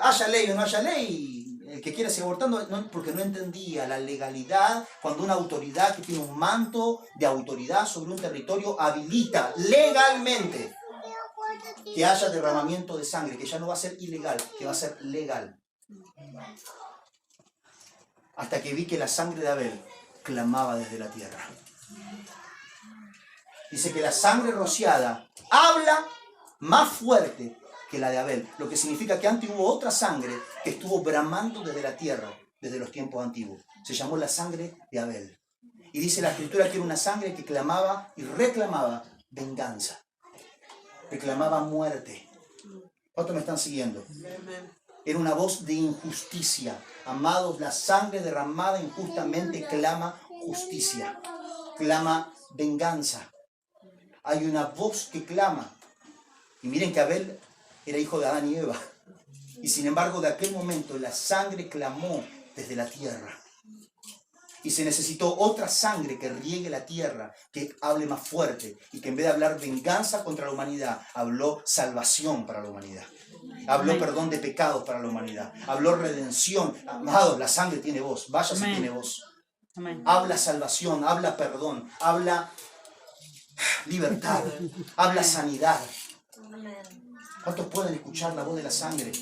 Haya ley o no haya ley, el que quiera seguir abortando, no, porque no entendía la legalidad cuando una autoridad que tiene un manto de autoridad sobre un territorio habilita legalmente que haya derramamiento de sangre, que ya no va a ser ilegal, que va a ser legal. Hasta que vi que la sangre de Abel clamaba desde la tierra. Dice que la sangre rociada habla más fuerte que la de Abel, lo que significa que antes hubo otra sangre que estuvo bramando desde la tierra, desde los tiempos antiguos. Se llamó la sangre de Abel. Y dice la Escritura que era una sangre que clamaba y reclamaba venganza. Reclamaba muerte. ¿Cuántos me están siguiendo? Era una voz de injusticia. Amados, la sangre derramada injustamente clama justicia. Clama venganza. Hay una voz que clama. Y miren que Abel era hijo de Adán y Eva. Y sin embargo, de aquel momento la sangre clamó desde la tierra. Y se necesitó otra sangre que riegue la tierra, que hable más fuerte. Y que en vez de hablar venganza contra la humanidad, habló salvación para la humanidad. Habló perdón de pecados para la humanidad. Habló redención. Amados, la sangre tiene voz. Vaya si tiene voz. Habla salvación, habla perdón, habla libertad, habla sanidad. ¿Cuántos pueden escuchar la voz de la sangre?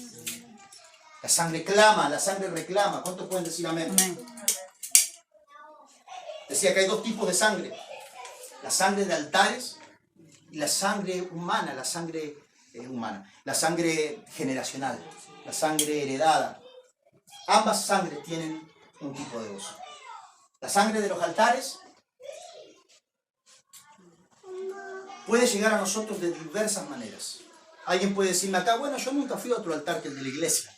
La sangre clama, la sangre reclama. ¿Cuántos pueden decir amén? Decía que hay dos tipos de sangre. La sangre de altares y la sangre humana, la sangre generacional, la sangre heredada. Ambas sangres tienen un tipo de voz. La sangre de los altares puede llegar a nosotros de diversas maneras. Alguien puede decirme acá, bueno, yo nunca fui a otro altar que el de la iglesia.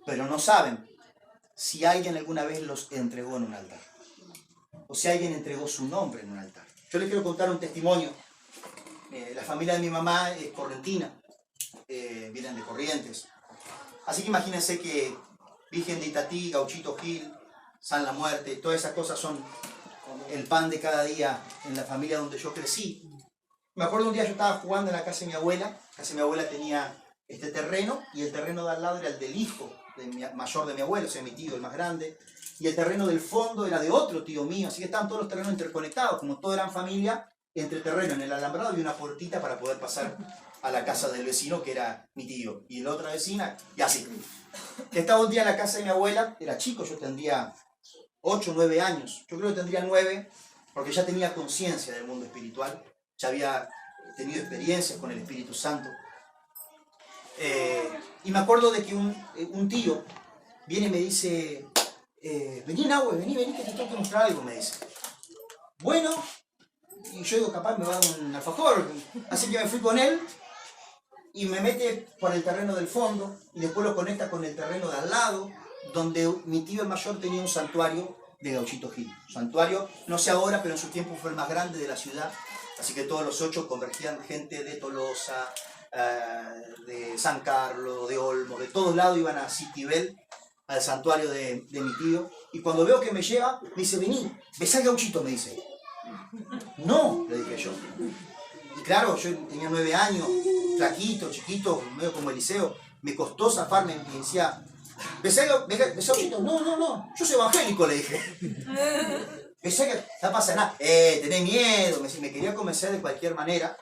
Pero no saben si alguien alguna vez los entregó en un altar. O si alguien entregó su nombre en un altar. Yo les quiero contar un testimonio. La familia de mi mamá es correntina. Vienen de Corrientes. Así que imagínense que Virgen de Itatí, Gauchito Gil, San La Muerte, todas esas cosas son el pan de cada día en la familia donde yo crecí. Me acuerdo un día yo estaba jugando en la casa de mi abuela. La casa de mi abuela tenía este terreno y el terreno de al lado era el del hijo mayor de mi abuelo, o sea, mi tío, el más grande. Y el terreno del fondo era de otro tío mío, así que estaban todos los terrenos interconectados, como todos eran familia, entre terreno, en el alambrado había una puertita para poder pasar a la casa del vecino, que era mi tío, y la otra vecina, y así. Estaba un día en la casa de mi abuela, era chico, yo tendría 8 o 9 años, yo creo que tendría 9, porque ya tenía conciencia del mundo espiritual, ya había tenido experiencias con el Espíritu Santo. Y me acuerdo de que un tío viene y me dice, vení Nahue, vení que te tengo que mostrar algo, me dice. Bueno, y yo digo, capaz me va a dar un alfajor, así que me fui con él y me mete por el terreno del fondo y después lo conecta con el terreno de al lado, donde mi tío el mayor tenía un santuario de Gauchito Gil. Santuario, no sé ahora, pero en su tiempo fue el más grande de la ciudad, así que todos los 8 convergían gente de Tolosa, de San Carlos, de Olmos, de todos lados iban a Citibel, al santuario de mi tío. Y cuando veo que me lleva, me dice, vení, besá al gauchito, me dice. No, le dije yo. Y claro, yo tenía 9 años, flaquito, chiquito, medio como Eliseo. Me costó zafarme y decía, besá al gauchito. No, yo soy evangélico, le dije. Besá que no pasa nada. Tenés miedo, me quería convencer de cualquier manera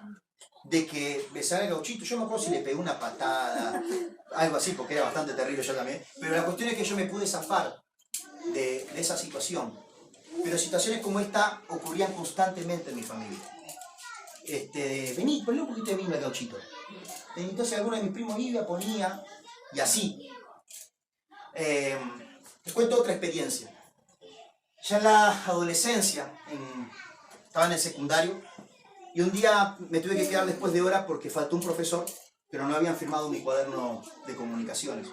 de que besar al gauchito. Yo me acuerdo si le pegué una patada, algo así, porque era bastante terrible yo también. Pero la cuestión es que yo me pude zafar de esa situación. Pero situaciones como esta ocurrían constantemente en mi familia. Vení, ponle un poquito de vino al gauchito. Entonces alguno de mis primos iba, ponía, y así. Les cuento otra experiencia. Ya en la adolescencia, estaba en el secundario, y un día me tuve que quedar después de hora porque faltó un profesor, pero no habían firmado mi cuaderno de comunicaciones.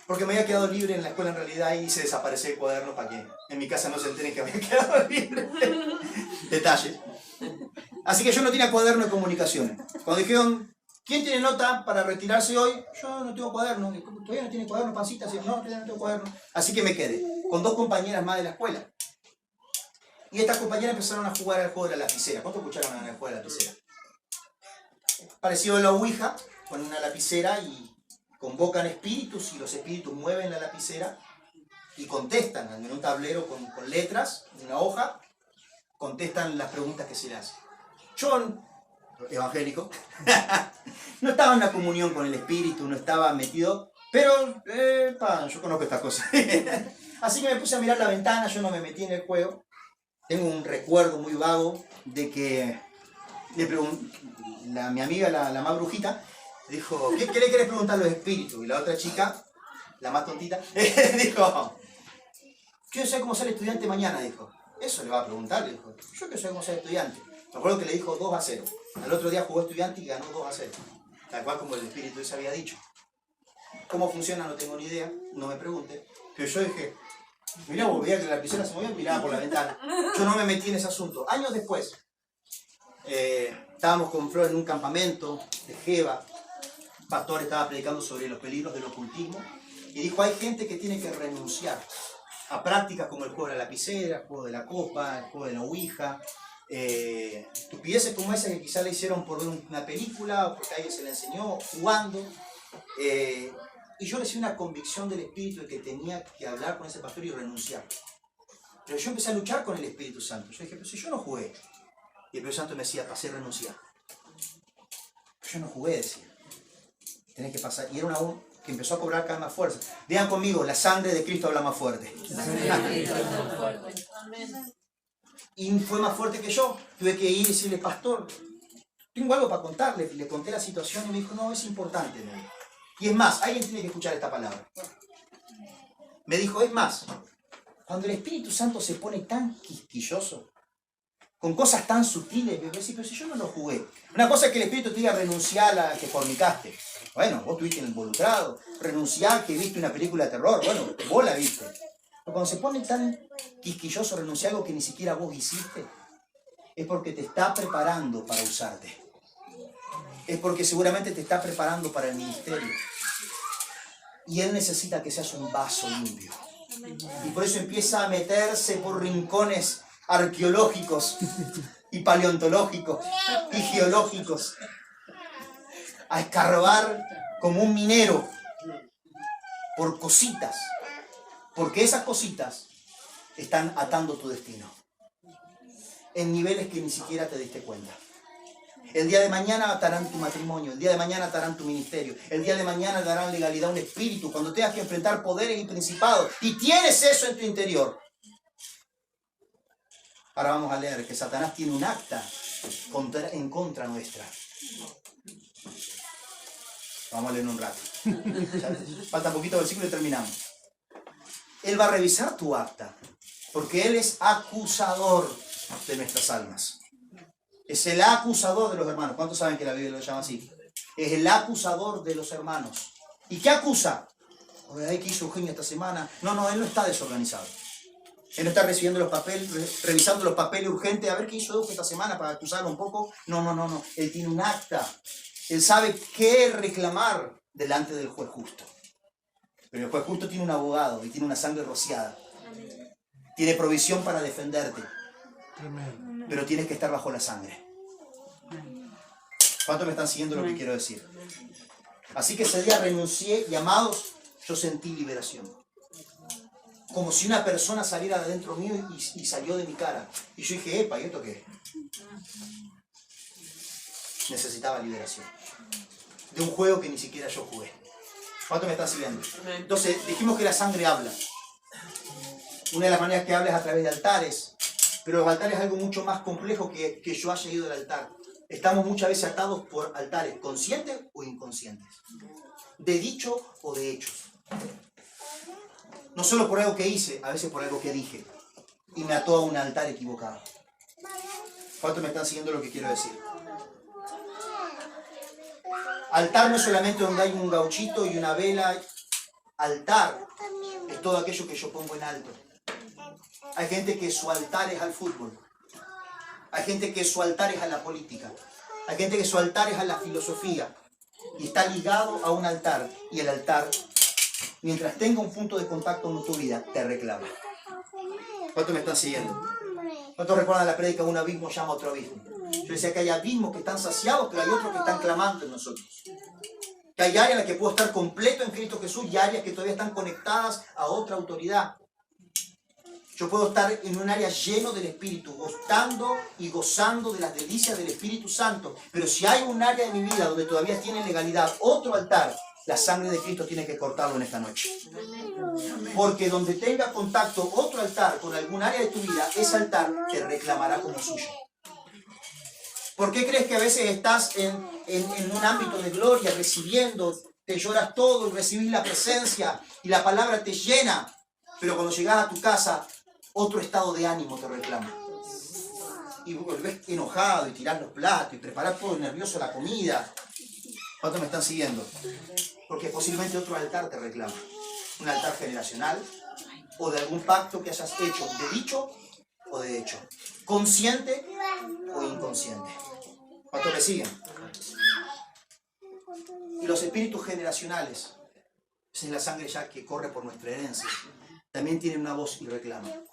Porque me había quedado libre en la escuela en realidad y hice desaparecer el cuaderno para que en mi casa no se enteren que había quedado libre. Detalles. Así que yo no tenía cuaderno de comunicaciones. Cuando dijeron, ¿quién tiene nota para retirarse hoy? Yo no tengo cuaderno. ¿Todavía no tiene cuaderno, Pancita? Así, no, todavía no tengo cuaderno. Así que me quedé con 2 compañeras más de la escuela. Y estas compañeras empezaron a jugar al juego de la lapicera. ¿Cuánto escucharon en el juego de la lapicera? Parecido a la ouija, ponen una lapicera y convocan espíritus y los espíritus mueven la lapicera y contestan en un tablero con letras, en una hoja, contestan las preguntas que se le hacen. Yo, evangélico, no estaba en la comunión con el espíritu, no estaba metido, pero yo conozco estas cosas. Así que me puse a mirar la ventana, yo no me metí en el juego. Tengo un recuerdo muy vago de que le mi amiga, la más brujita, dijo, ¿qué le querés preguntar a los espíritus? Y la otra chica, la más tontita, dijo, quiero saber cómo ser estudiante mañana, dijo. Eso le va a preguntar, le dijo. Yo quiero saber cómo ser estudiante. Me acuerdo que le dijo 2-0. Al otro día jugó estudiante y ganó 2-0. Tal cual como el espíritu ese había dicho. ¿Cómo funciona? No tengo ni idea, no me pregunte. Pero yo dije, mirá, vos veía que la lapicera se movía y miraba por la ventana. Yo no me metí en ese asunto. Años después, estábamos con Flor en un campamento de Jeva. El pastor estaba predicando sobre los peligros del ocultismo y dijo, hay gente que tiene que renunciar a prácticas como el juego de la lapicera, el juego de la copa, el juego de la ouija, estupideces como esas que quizás le hicieron por ver una película o porque alguien se la enseñó jugando. Y yo recibí una convicción del Espíritu de que tenía que hablar con ese pastor y renunciar. Pero yo empecé a luchar con el Espíritu Santo. Yo dije, pero si yo no jugué. Y el Espíritu Santo me decía, pasé a renunciar. Yo no jugué, decía. Tenés que pasar. Y era una voz que empezó a cobrar cada vez más fuerza. Vean conmigo, la sangre de Cristo habla más fuerte. Y fue más fuerte que yo. Tuve que ir y decirle, pastor, tengo algo para contarle. Le conté la situación y me dijo, no, es importante. Me dijo. Y es más, alguien tiene que escuchar esta palabra. Me dijo, es más, cuando el Espíritu Santo se pone tan quisquilloso, con cosas tan sutiles, me decís, pero si yo no lo jugué. Una cosa es que el Espíritu te diga renunciar a que fornicaste. Bueno, vos estuviste involucrado. Renunciar que viste una película de terror. Bueno, vos la viste. Pero cuando se pone tan quisquilloso renunciar a algo que ni siquiera vos hiciste, es porque te está preparando para usarte. Es porque seguramente te está preparando para el ministerio. Y Él necesita que seas un vaso limpio. Y por eso empieza a meterse por rincones arqueológicos y paleontológicos y geológicos. A escarbar como un minero por cositas. Porque esas cositas están atando tu destino. En niveles que ni siquiera te diste cuenta. El día de mañana atarán tu matrimonio, el día de mañana atarán tu ministerio, el día de mañana darán legalidad a un espíritu cuando tengas que enfrentar poderes y principados y tienes eso en tu interior. Ahora vamos a leer que Satanás tiene un acta en contra nuestra. Vamos a leer un rato. Falta poquito versículo y terminamos. Él va a revisar tu acta porque Él es acusador de nuestras almas. Es el acusador de los hermanos. ¿Cuántos saben que la Biblia lo llama así? Es el acusador de los hermanos. ¿Y qué acusa? ¿Qué hizo Eugenio esta semana? No, él no está desorganizado. Él no está recibiendo los papeles, revisando los papeles urgentes, a ver qué hizo Eugenio esta semana para acusarlo un poco. No. Él tiene un acta. Él sabe qué reclamar delante del juez justo. Pero el juez justo tiene un abogado y tiene una sangre rociada. Tiene provisión para defenderte. Tremendo. Pero tienes que estar bajo la sangre. ¿Cuántos me están siguiendo lo que quiero decir? Así que ese día renuncié y, amados, yo sentí liberación. Como si una persona saliera de adentro mío y salió de mi cara. Y yo dije, epa, ¿y esto qué? Necesitaba liberación. De un juego que ni siquiera yo jugué. ¿Cuántos me están siguiendo? Entonces, dijimos que la sangre habla. Una de las maneras que habla es a través de altares. Pero los altares es algo mucho más complejo que yo haya ido al altar. Estamos muchas veces atados por altares, conscientes o inconscientes. De dicho o de hechos. No solo por algo que hice, a veces por algo que dije. Y me ató a un altar equivocado. ¿Cuántos me están siguiendo lo que quiero decir? Altar no es solamente donde hay un gauchito y una vela. Altar es todo aquello que yo pongo en alto. Hay gente que su altar es al fútbol. Hay gente que su altar es a la política. Hay gente que su altar es a la filosofía. Y está ligado a un altar. Y el altar, mientras tenga un punto de contacto con tu vida, te reclama. ¿Cuántos me están siguiendo? ¿Cuántos recuerdan la prédica? Un abismo llama a otro abismo. Yo decía que hay abismos que están saciados, pero hay otros que están clamando en nosotros. Que hay áreas en las que puedo estar completo en Cristo Jesús y áreas que todavía están conectadas a otra autoridad. Yo puedo estar en un área lleno del Espíritu, gustando y gozando de las delicias del Espíritu Santo. Pero si hay un área de mi vida donde todavía tiene legalidad otro altar, la sangre de Cristo tiene que cortarlo en esta noche. Porque donde tenga contacto otro altar con algún área de tu vida, ese altar te reclamará como suyo. ¿Por qué crees que a veces estás en un ámbito de gloria, recibiendo, te lloras todo, recibís la presencia y la palabra te llena? Pero cuando llegas a tu casa, otro estado de ánimo te reclama. Y volvés enojado y tirás los platos y preparás todo nervioso la comida. ¿Cuántos me están siguiendo? Porque posiblemente otro altar te reclama. Un altar generacional o de algún pacto que hayas hecho de dicho o de hecho. Consciente o inconsciente. ¿Cuántos me siguen? Y los espíritus generacionales, esa es la sangre ya que corre por nuestra herencia, también tienen una voz y reclaman.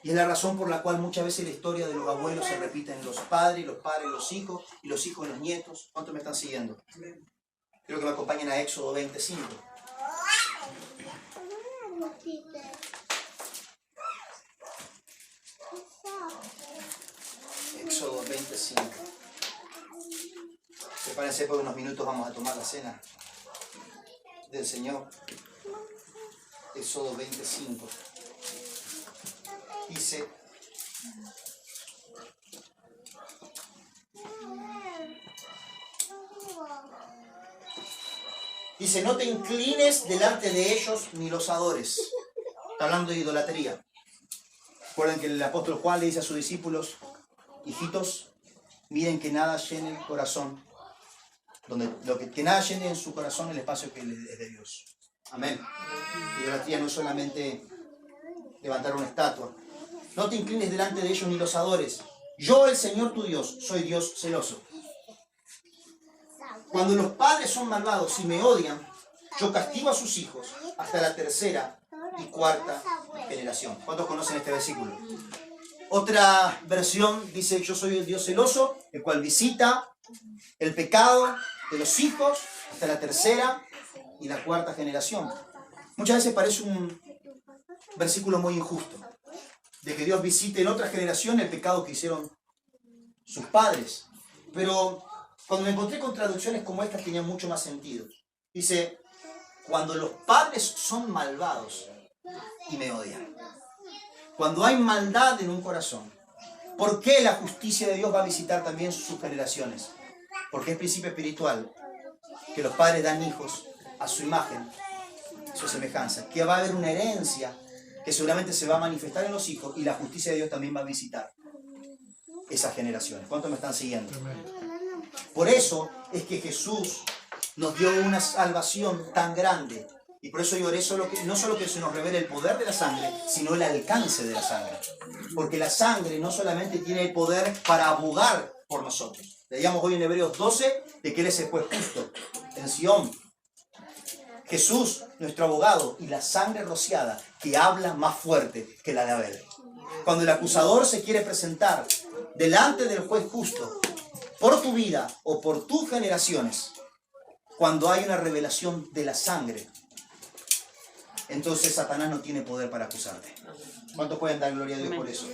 Y es la razón por la cual muchas veces la historia de los abuelos se repite en los padres en los hijos, y los hijos en los nietos. ¿Cuántos me están siguiendo? Quiero que me acompañen a Éxodo 25. Éxodo 25. Prepárense, por unos minutos vamos a tomar la cena del Señor. Éxodo 25. Dice, no te inclines delante de ellos ni los adores. Está hablando de idolatría. Recuerden que el apóstol Juan le dice a sus discípulos, hijitos, miren que nada llene el corazón, que nada llene en su corazón el espacio que es de Dios. Amén. Idolatría no es solamente levantar una estatua. No te inclines delante de ellos ni los adores. Yo, el Señor tu Dios, soy Dios celoso. Cuando los padres son malvados y me odian, yo castigo a sus hijos hasta la tercera y cuarta generación. ¿Cuántos conocen este versículo? Otra versión dice, yo soy el Dios celoso, el cual visita el pecado de los hijos hasta la tercera y la cuarta generación. Muchas veces parece un versículo muy injusto, de que Dios visite en otra generación el pecado que hicieron sus padres. Pero cuando me encontré con traducciones como estas tenía mucho más sentido. Dice, cuando los padres son malvados y me odian. Cuando hay maldad en un corazón, ¿por qué la justicia de Dios va a visitar también sus generaciones? Porque es principio espiritual que los padres dan hijos a su imagen, a su semejanza, que va a haber una herencia que seguramente se va a manifestar en los hijos y la justicia de Dios también va a visitar esas generaciones. ¿Cuántos me están siguiendo? Por eso es que Jesús nos dio una salvación tan grande. Y por eso yo oré no solo que se nos revele el poder de la sangre, sino el alcance de la sangre. Porque la sangre no solamente tiene el poder para abogar por nosotros. Leíamos hoy en Hebreos 12 de que Él es el juez justo en Sion. Jesús, nuestro abogado, y la sangre rociada que habla más fuerte que la de Abel. Cuando el acusador se quiere presentar delante del juez justo por tu vida o por tus generaciones, cuando hay una revelación de la sangre, entonces Satanás no tiene poder para acusarte. ¿Cuántos pueden dar gloria a Dios por eso?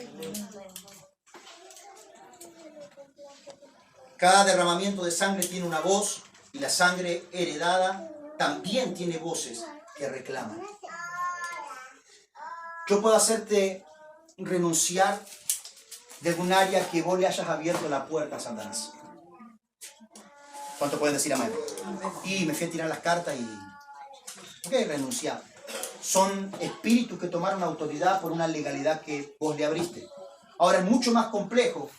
Cada derramamiento de sangre tiene una voz y la sangre heredada también tiene voces que reclaman. Yo puedo hacerte renunciar de algún área que vos le hayas abierto la puerta a Satanás. ¿Cuántos pueden decir amén? Y me fui a tirar las cartas y... ¿Por qué renunciar? Son espíritus que tomaron autoridad por una legalidad que vos le abriste. Ahora es mucho más complejo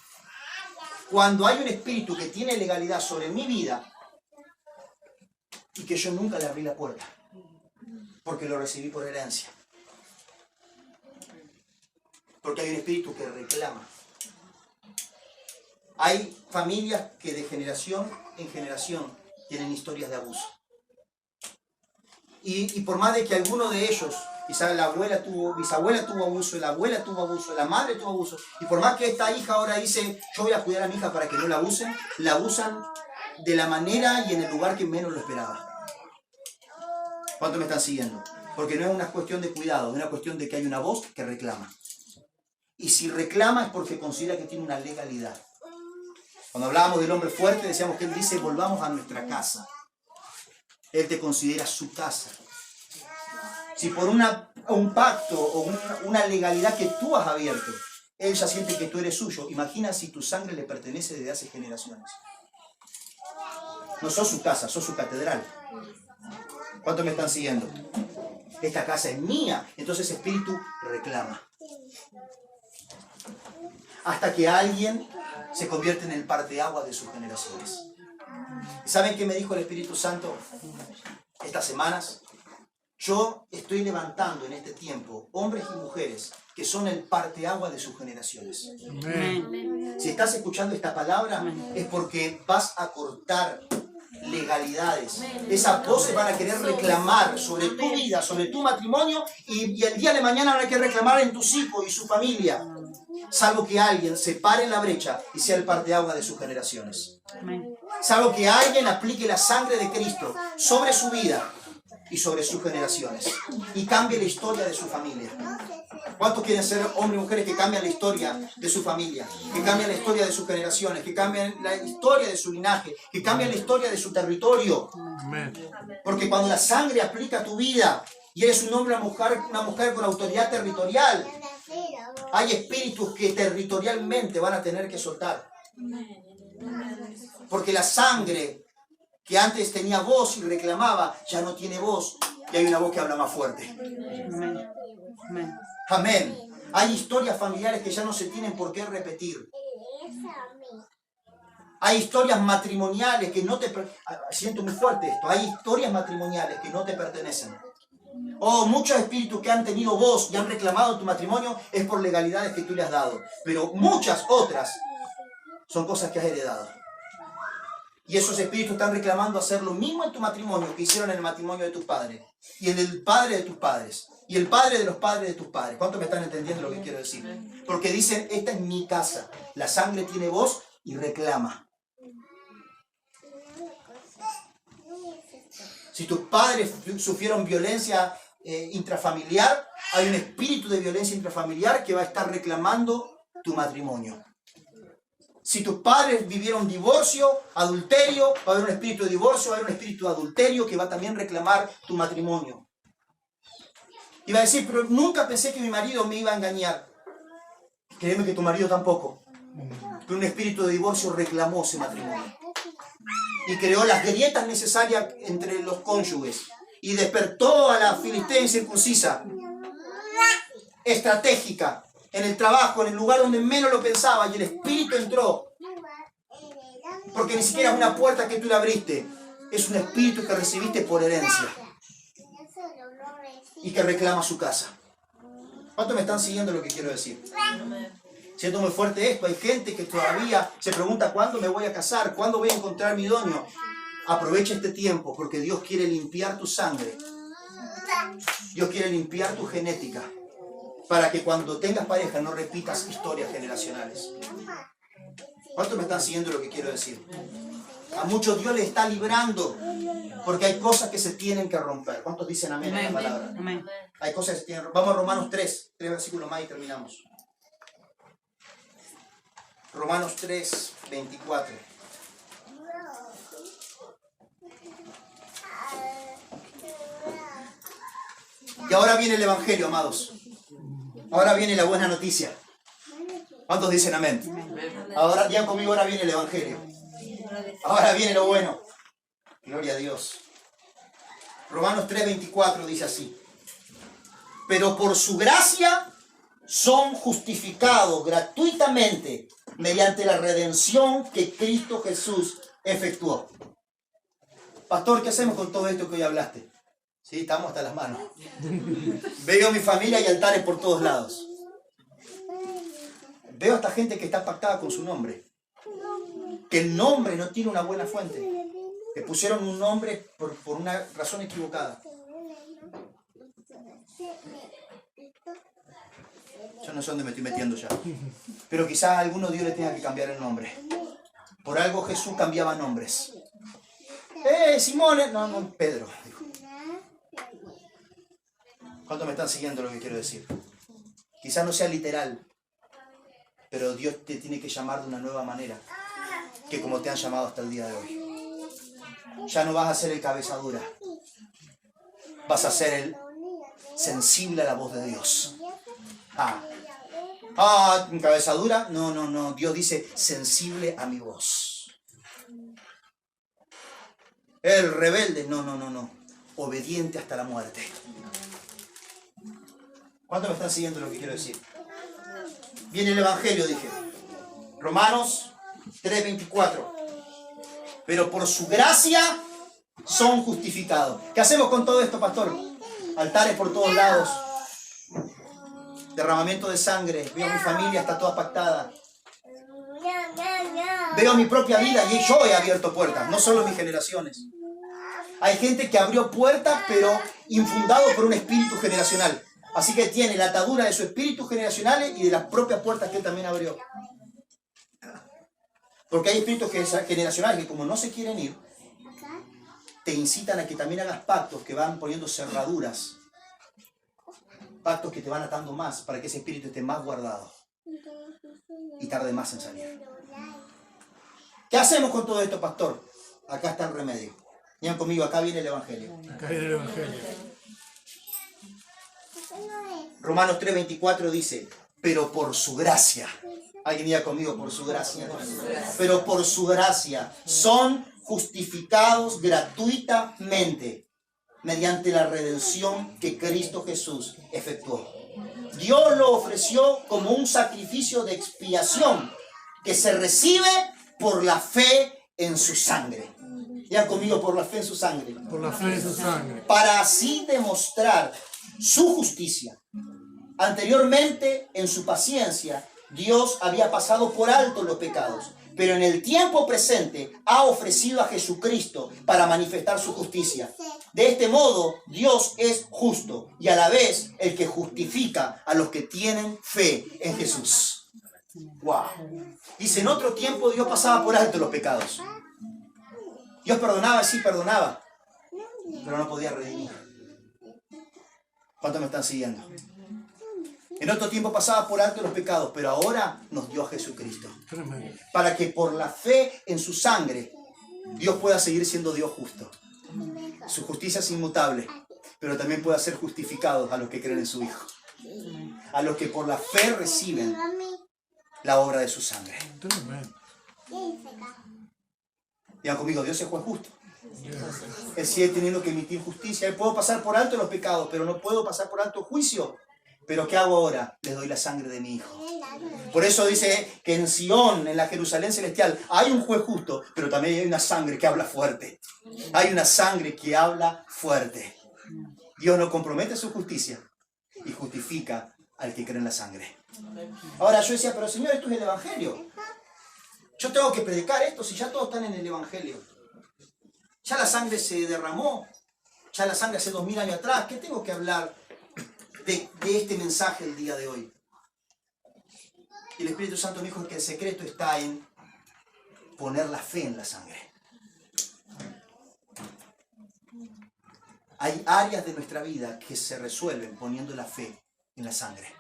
cuando hay un espíritu que tiene legalidad sobre mi vida y que yo nunca le abrí la puerta porque lo recibí por herencia. Porque hay un espíritu que reclama. Hay familias que de generación en generación tienen historias de abuso. Y por más de que alguno de ellos, quizás la abuela tuvo, bisabuela tuvo abuso, la abuela tuvo abuso, la madre tuvo abuso, y por más que esta hija ahora dice, yo voy a cuidar a mi hija para que no la abusen, la abusan de la manera y en el lugar que menos lo esperaba. ¿Cuántos me están siguiendo? Porque no es una cuestión de cuidado, es una cuestión de que hay una voz que reclama. Y si reclama es porque considera que tiene una legalidad. Cuando hablábamos del hombre fuerte, decíamos que él dice, volvamos a nuestra casa. Él te considera su casa. Si por un pacto o una legalidad que tú has abierto, él ya siente que tú eres suyo, imagina si tu sangre le pertenece desde hace generaciones. No sos su casa, sos su catedral. ¿Cuántos me están siguiendo? Esta casa es mía, entonces ese espíritu reclama. Hasta que alguien se convierte en el parteaguas de sus generaciones. ¿Saben qué me dijo el Espíritu Santo estas semanas? Yo estoy levantando en este tiempo hombres y mujeres que son el parteaguas de sus generaciones. Amén. Si estás escuchando esta palabra es porque vas a cortar legalidades. Esas voces van a querer reclamar sobre tu vida, sobre tu matrimonio y el día de mañana van a querer reclamar en tus hijos y su familia. Salvo que alguien se pare en la brecha y sea el parteaguas de sus generaciones. Salvo que alguien aplique la sangre de Cristo sobre su vida y sobre sus generaciones y cambie la historia de su familia. ¿Cuántos quieren ser hombres y mujeres que cambian la historia de su familia, que cambian la historia de sus generaciones, que cambian la historia de su linaje, que cambian la historia de su territorio? Amén. Porque cuando la sangre aplica a tu vida y eres un hombre o una mujer con autoridad territorial, hay espíritus que territorialmente van a tener que soltar. Porque la sangre que antes tenía voz y reclamaba, ya no tiene voz y hay una voz que habla más fuerte. Amén. Amén. Hay historias familiares que ya no se tienen por qué repetir. Hay historias matrimoniales que no te... Siento muy fuerte esto. Hay historias matrimoniales que no te pertenecen. Muchos espíritus que han tenido voz y han reclamado tu matrimonio es por legalidades que tú le has dado. Pero muchas otras son cosas que has heredado. Y esos espíritus están reclamando hacer lo mismo en tu matrimonio que hicieron en el matrimonio de tus padres. Y en el padre de tus padres. Y el padre de los padres de tus padres. ¿Cuántos me están entendiendo lo que quiero decir? Porque dicen, esta es mi casa. La sangre tiene voz y reclama. Si tus padres sufrieron violencia intrafamiliar, hay un espíritu de violencia intrafamiliar que va a estar reclamando tu matrimonio. Si tus padres vivieron divorcio, adulterio, va a haber un espíritu de divorcio, va a haber un espíritu de adulterio que va a también reclamar tu matrimonio. Y va a decir, pero nunca pensé que mi marido me iba a engañar. Créeme que tu marido tampoco. Pero un espíritu de divorcio reclamó ese matrimonio. Y creó las grietas necesarias entre los cónyuges. Y despertó a la filistea incircuncisa, estratégica, en el trabajo, en el lugar donde menos lo pensaba. Y el espíritu entró. Porque ni siquiera es una puerta que tú le abriste. Es un espíritu que recibiste por herencia. Y que reclama su casa. ¿Cuántos me están siguiendo lo que quiero decir? Siento muy fuerte esto. Hay gente que todavía se pregunta cuándo me voy a casar, cuándo voy a encontrar mi idóneo. Aprovecha este tiempo porque Dios quiere limpiar tu sangre. Dios quiere limpiar tu genética para que cuando tengas pareja no repitas historias generacionales. ¿Cuántos me están siguiendo lo que quiero decir? A muchos Dios les está librando porque hay cosas que se tienen que romper. ¿Cuántos dicen amén a la palabra? Amén. Hay cosas que se tienen que romper. Vamos a Romanos 3 versículos más y terminamos. Romanos 3, 24. Y ahora viene el Evangelio, amados. Ahora viene la buena noticia. ¿Cuántos dicen amén? Ahora, digan conmigo, ahora viene el Evangelio. Ahora viene lo bueno. Gloria a Dios. Romanos 3:24 dice así. Pero por su gracia son justificados gratuitamente mediante la redención que Cristo Jesús efectuó. Pastor, ¿qué hacemos con todo esto que hoy hablaste? Sí, estamos hasta las manos. Veo mi familia y altares por todos lados. Veo a esta gente que está pactada con su nombre. Que el nombre no tiene una buena fuente. Le pusieron un nombre por una razón equivocada. Yo no sé dónde me estoy metiendo ya. Pero quizás a alguno Dios le tenga que cambiar el nombre. Por algo Jesús cambiaba nombres. Simón, no, Pedro. Dijo. ¿Cuántos me están siguiendo lo que quiero decir? Quizás no sea literal, pero Dios te tiene que llamar de una nueva manera que como te han llamado hasta el día de hoy. Ya no vas a ser el cabeza dura. Vas a ser el sensible a la voz de Dios. Cabeza dura. No. Dios dice sensible a mi voz. El rebelde. No. Obediente hasta la muerte. ¿Cuántos me están siguiendo lo que quiero decir? Viene el Evangelio, dije. Romanos 3:24. Pero por su gracia son justificados. ¿Qué hacemos con todo esto, pastor? Altares por todos lados. Derramamiento de sangre. Veo mi familia, está toda pactada. Veo mi propia vida y yo he abierto puertas, no solo mis generaciones. Hay gente que abrió puertas, pero infundado por un espíritu generacional. Así que tiene la atadura de su espíritu generacional y de las propias puertas que él también abrió. Porque hay espíritus generacionales que como no se quieren ir, te incitan a que también hagas pactos que van poniendo cerraduras. Pactos que te van atando más para que ese espíritu esté más guardado y tarde más en salir. ¿Qué hacemos con todo esto, pastor? Acá está el remedio. Vean conmigo, acá viene el Evangelio. Acá viene el Evangelio. Romanos 3:24 dice, pero por su gracia, alguien diga conmigo, por su gracia, pero por su gracia son justificados gratuitamente mediante la redención que Cristo Jesús efectuó. Dios lo ofreció como un sacrificio de expiación que se recibe por la fe en su sangre. Ya conmigo, por la fe en su sangre. Por la fe en su sangre. Para así demostrar su justicia. Anteriormente, en su paciencia, Dios había pasado por alto los pecados, pero en el tiempo presente ha ofrecido a Jesucristo para manifestar su justicia. De este modo, Dios es justo y a la vez el que justifica a los que tienen fe en Jesús. Wow. Dice, en otro tiempo Dios pasaba por alto los pecados. Dios perdonaba, sí perdonaba, pero no podía redimir. ¿Cuántos me están siguiendo? En otro tiempo pasaba por alto los pecados, pero ahora nos dio a Jesucristo. Para que por la fe en su sangre, Dios pueda seguir siendo Dios justo. Su justicia es inmutable, pero también pueda ser justificados a los que creen en su Hijo. A los que por la fe reciben la obra de su sangre. Digan conmigo, Dios es juez justo. Él sigue teniendo que emitir justicia. Él puedo pasar por alto los pecados, pero no puedo pasar por alto el juicio. Pero ¿qué hago ahora? Les doy la sangre de mi Hijo. Por eso dice que en Sion, en la Jerusalén celestial, hay un juez justo, pero también hay una sangre que habla fuerte. Hay una sangre que habla fuerte. Dios no compromete su justicia y justifica al que cree en la sangre. Ahora yo decía, pero Señor, esto es el Evangelio. Yo tengo que predicar esto si ya todos están en el Evangelio. Ya la sangre se derramó. Ya la sangre hace 2000 años atrás. ¿Qué tengo que hablar de este mensaje el día de hoy? Y el Espíritu Santo me dijo que el secreto está en poner la fe en la sangre. Hay áreas de nuestra vida que se resuelven poniendo la fe en la sangre.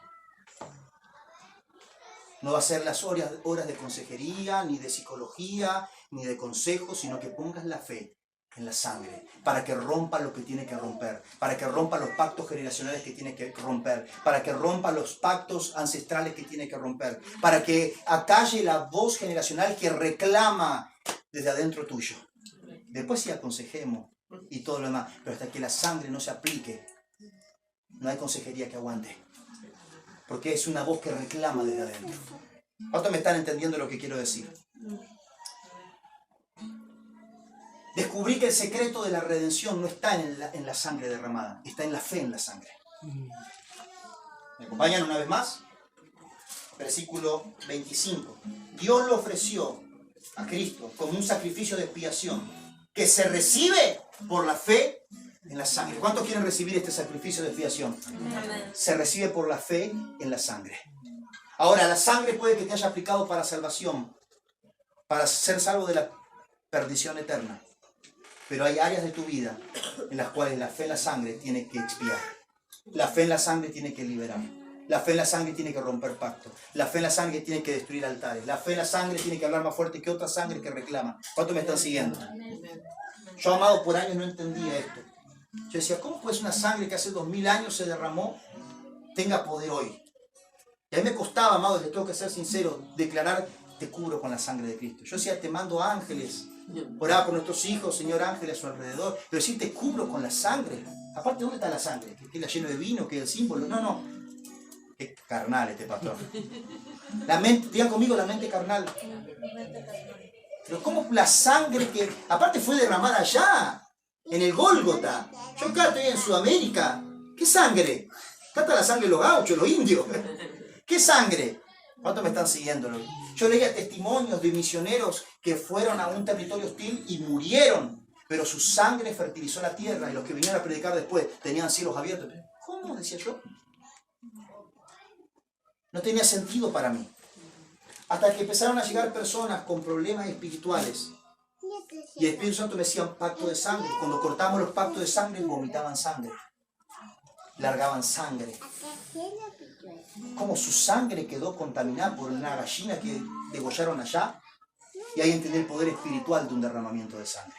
No va a ser las horas de consejería, ni de psicología, ni de consejos, sino que pongas la fe en la sangre, para que rompa lo que tiene que romper, para que rompa los pactos generacionales que tiene que romper, para que rompa los pactos ancestrales que tiene que romper, para que acalle la voz generacional que reclama desde adentro tuyo. Después sí aconsejemos y todo lo demás, pero hasta que la sangre no se aplique, no hay consejería que aguante, porque es una voz que reclama desde adentro. ¿Cuántos me están entendiendo lo que quiero decir? Descubrí que el secreto de la redención no está en la sangre derramada, está en la fe en la sangre. ¿Me acompañan una vez más? Versículo 25. Dios lo ofreció a Cristo como un sacrificio de expiación que se recibe por la fe en la sangre. ¿Cuántos quieren recibir este sacrificio de expiación? Se recibe por la fe en la sangre. Ahora, la sangre puede que te haya aplicado para salvación, para ser salvo de la perdición eterna. Pero hay áreas de tu vida en las cuales la fe en la sangre tiene que expiar. La fe en la sangre tiene que liberar. La fe en la sangre tiene que romper pactos. La fe en la sangre tiene que destruir altares. La fe en la sangre tiene que hablar más fuerte que otra sangre que reclama. ¿Cuántos me están siguiendo? Yo, amado, por años no entendía esto. Yo decía, ¿cómo pues una sangre que hace 2000 años se derramó tenga poder hoy? Y a mí me costaba, amado, les tengo que ser sincero, declarar, te cubro con la sangre de Cristo. Yo decía, te mando ángeles. Oraba por nuestros hijos, Señor, ángeles a su alrededor. Pero sí te cubro con la sangre. Aparte, ¿dónde está la sangre? ¿Que la lleno de vino? ¿Que el símbolo? No. Qué carnal este pastor. La mente, digan conmigo, la mente carnal. Pero ¿cómo la sangre que... Aparte fue derramada allá, en el Gólgota. Yo acá estoy en Sudamérica. ¿Qué sangre? Acá está la sangre de los gauchos, los indios. ¿Qué sangre? ¿Cuántos me están siguiendo? Yo leía testimonios de misioneros que fueron a un territorio hostil y murieron, pero su sangre fertilizó la tierra y los que vinieron a predicar después tenían cielos abiertos. ¿Cómo? Decía yo. No tenía sentido para mí. Hasta que empezaron a llegar personas con problemas espirituales y el Espíritu Santo me decía un pacto de sangre. Cuando cortamos los pactos de sangre, vomitaban sangre, largaban sangre. Como su sangre quedó contaminada por una gallina que degollaron allá. Y ahí entendí el poder espiritual de un derramamiento de sangre.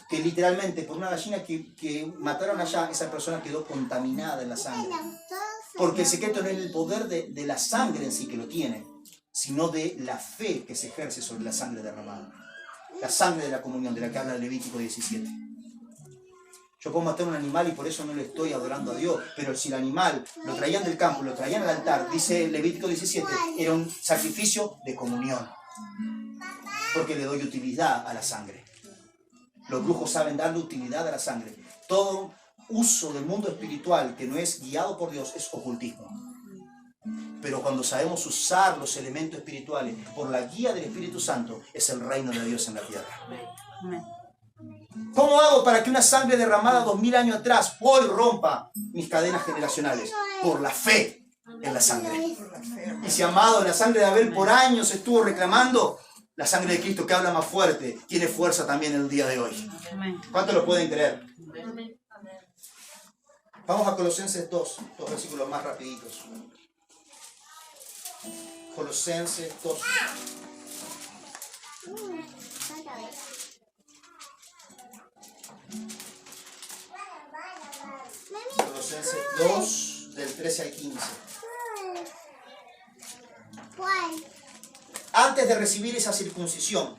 Que literalmente por una gallina que mataron allá, esa persona quedó contaminada en la sangre. Porque el secreto no es el poder de la sangre en sí que lo tiene, sino de la fe que se ejerce sobre la sangre derramada. La sangre de la comunión, de la que habla Levítico 17. Yo puedo matar un animal y por eso no le estoy adorando a Dios. Pero si el animal lo traían del campo, lo traían al altar, dice Levítico 17, era un sacrificio de comunión. Porque le doy utilidad a la sangre. Los brujos saben darle utilidad a la sangre. Todo uso del mundo espiritual que no es guiado por Dios es ocultismo. Pero cuando sabemos usar los elementos espirituales por la guía del Espíritu Santo, es el reino de Dios en la tierra. Amén. ¿Cómo hago para que una sangre derramada 2000 años atrás hoy rompa mis cadenas generacionales? Por la fe en la sangre. Y si, amado, la sangre de Abel por años estuvo reclamando, la sangre de Cristo que habla más fuerte tiene fuerza también el día de hoy. ¿Cuántos lo pueden creer? Vamos a Colosenses 2 versículos más rapiditos. Colosenses 2. Colosenses 2, del 13 al 15. Antes de recibir esa circuncisión,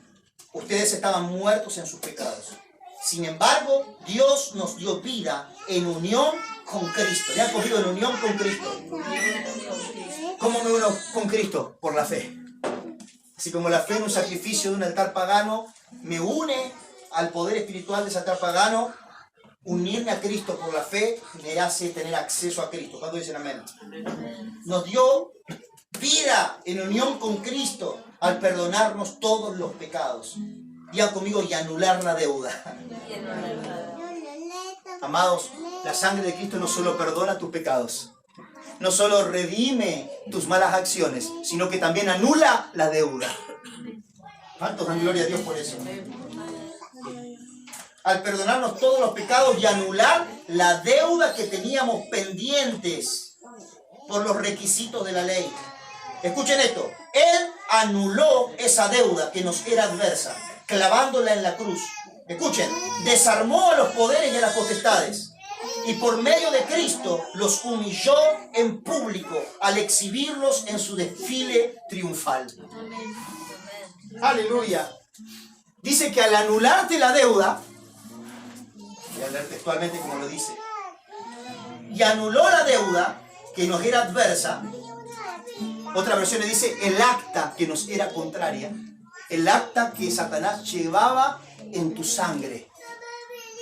ustedes estaban muertos en sus pecados. Sin embargo, Dios nos dio vida en unión con Cristo. ¿Ya han cogido en unión con Cristo? ¿Cómo me uno con Cristo? Por la fe. Así como la fe en un sacrificio de un altar pagano me une al poder espiritual de ese altar pagano, unirme a Cristo por la fe me hace tener acceso a Cristo. ¿Cuándo dicen amén? Nos dio vida en unión con Cristo al perdonarnos todos los pecados. Digan conmigo, y anular la deuda. Amados, la sangre de Cristo no solo perdona tus pecados, no solo redime tus malas acciones, sino que también anula la deuda. ¿Cuántos dan gloria a Dios por eso? Al perdonarnos todos los pecados y anular la deuda que teníamos pendientes por los requisitos de la ley. Escuchen esto, Él anuló esa deuda que nos era adversa, clavándola en la cruz. Escuchen, desarmó a los poderes y a las potestades y por medio de Cristo los humilló en público al exhibirlos en su desfile triunfal. Aleluya. Dice que al anularte la deuda, voy a leer textualmente como lo dice, y anuló la deuda que nos era adversa. Otra versión le dice el acta que nos era contraria, el acta que Satanás llevaba en tu sangre.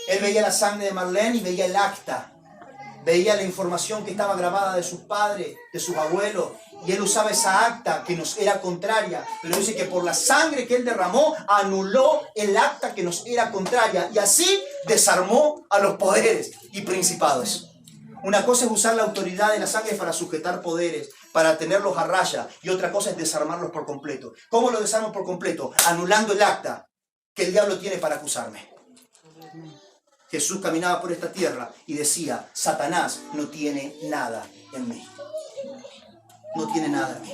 Él veía la sangre de Marlene y veía el acta, veía la información que estaba grabada de sus padres, de sus abuelos, y él usaba esa acta que nos era contraria, pero dice que por la sangre que él derramó anuló el acta que nos era contraria y así desarmó a los poderes y principados. Una cosa es usar la autoridad de la sangre para sujetar poderes, para tenerlos a raya, y otra cosa es desarmarlos por completo. ¿Cómo lo desarmo por completo? Anulando el acta que el diablo tiene para acusarme. Jesús caminaba por esta tierra y decía, Satanás no tiene nada en mí. No tiene nada en mí.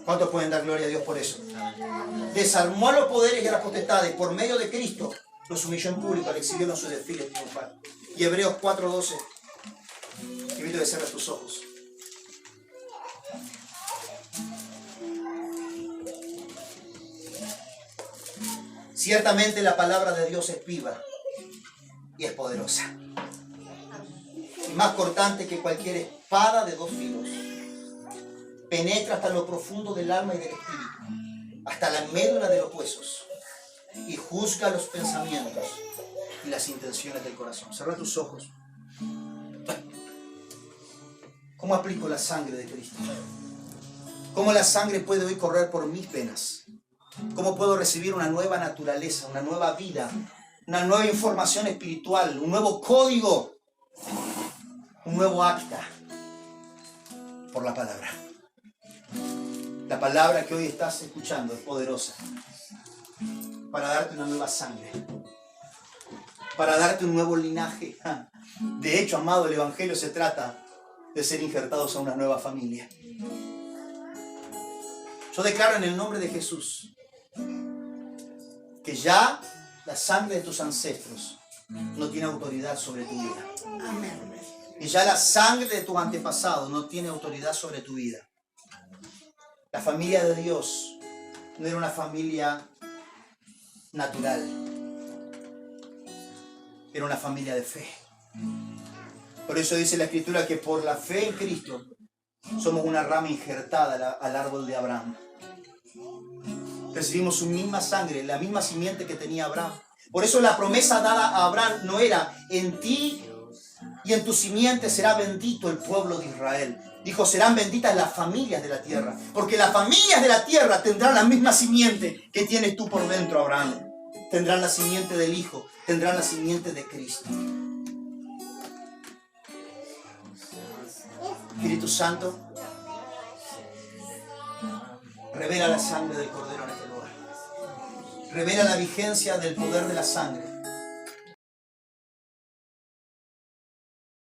¿Cuántos pueden dar gloria a Dios por eso? Desarmó a los poderes y a las potestades por medio de Cristo. Los humilló en público al exhibirlo en su desfile triunfal. Y Hebreos 4:12. Te invito a que cierres tus ojos. Ciertamente la palabra de Dios es viva y es poderosa. Y más cortante que cualquier espada de dos filos. Penetra hasta lo profundo del alma y del espíritu, hasta la médula de los huesos, y juzga los pensamientos y las intenciones del corazón. Cierra tus ojos. ¿Cómo aplico la sangre de Cristo? ¿Cómo la sangre puede hoy correr por mis venas? ¿Cómo puedo recibir una nueva naturaleza, una nueva vida, una nueva información espiritual, un nuevo código, un nuevo acta? Por la palabra. La palabra que hoy estás escuchando es poderosa para darte una nueva sangre, para darte un nuevo linaje. De hecho, amado, el Evangelio se trata de ser injertados a una nueva familia. Yo declaro en el nombre de Jesús que ya la sangre de tus ancestros no tiene autoridad sobre tu vida. Y ya la sangre de tus antepasados no tiene autoridad sobre tu vida. La familia de Dios no era una familia natural, era una familia de fe. Por eso dice la Escritura que por la fe en Cristo somos una rama injertada al árbol de Abraham. Recibimos su misma sangre, la misma simiente que tenía Abraham. Por eso la promesa dada a Abraham no era en ti y en tu simiente será bendito el pueblo de Israel. Dijo, serán benditas las familias de la tierra, porque las familias de la tierra tendrán la misma simiente que tienes tú por dentro, Abraham. Tendrán la simiente del Hijo, tendrán la simiente de Cristo. Espíritu Santo, revela la sangre del Cordero en este lugar. Revela la vigencia del poder de la sangre.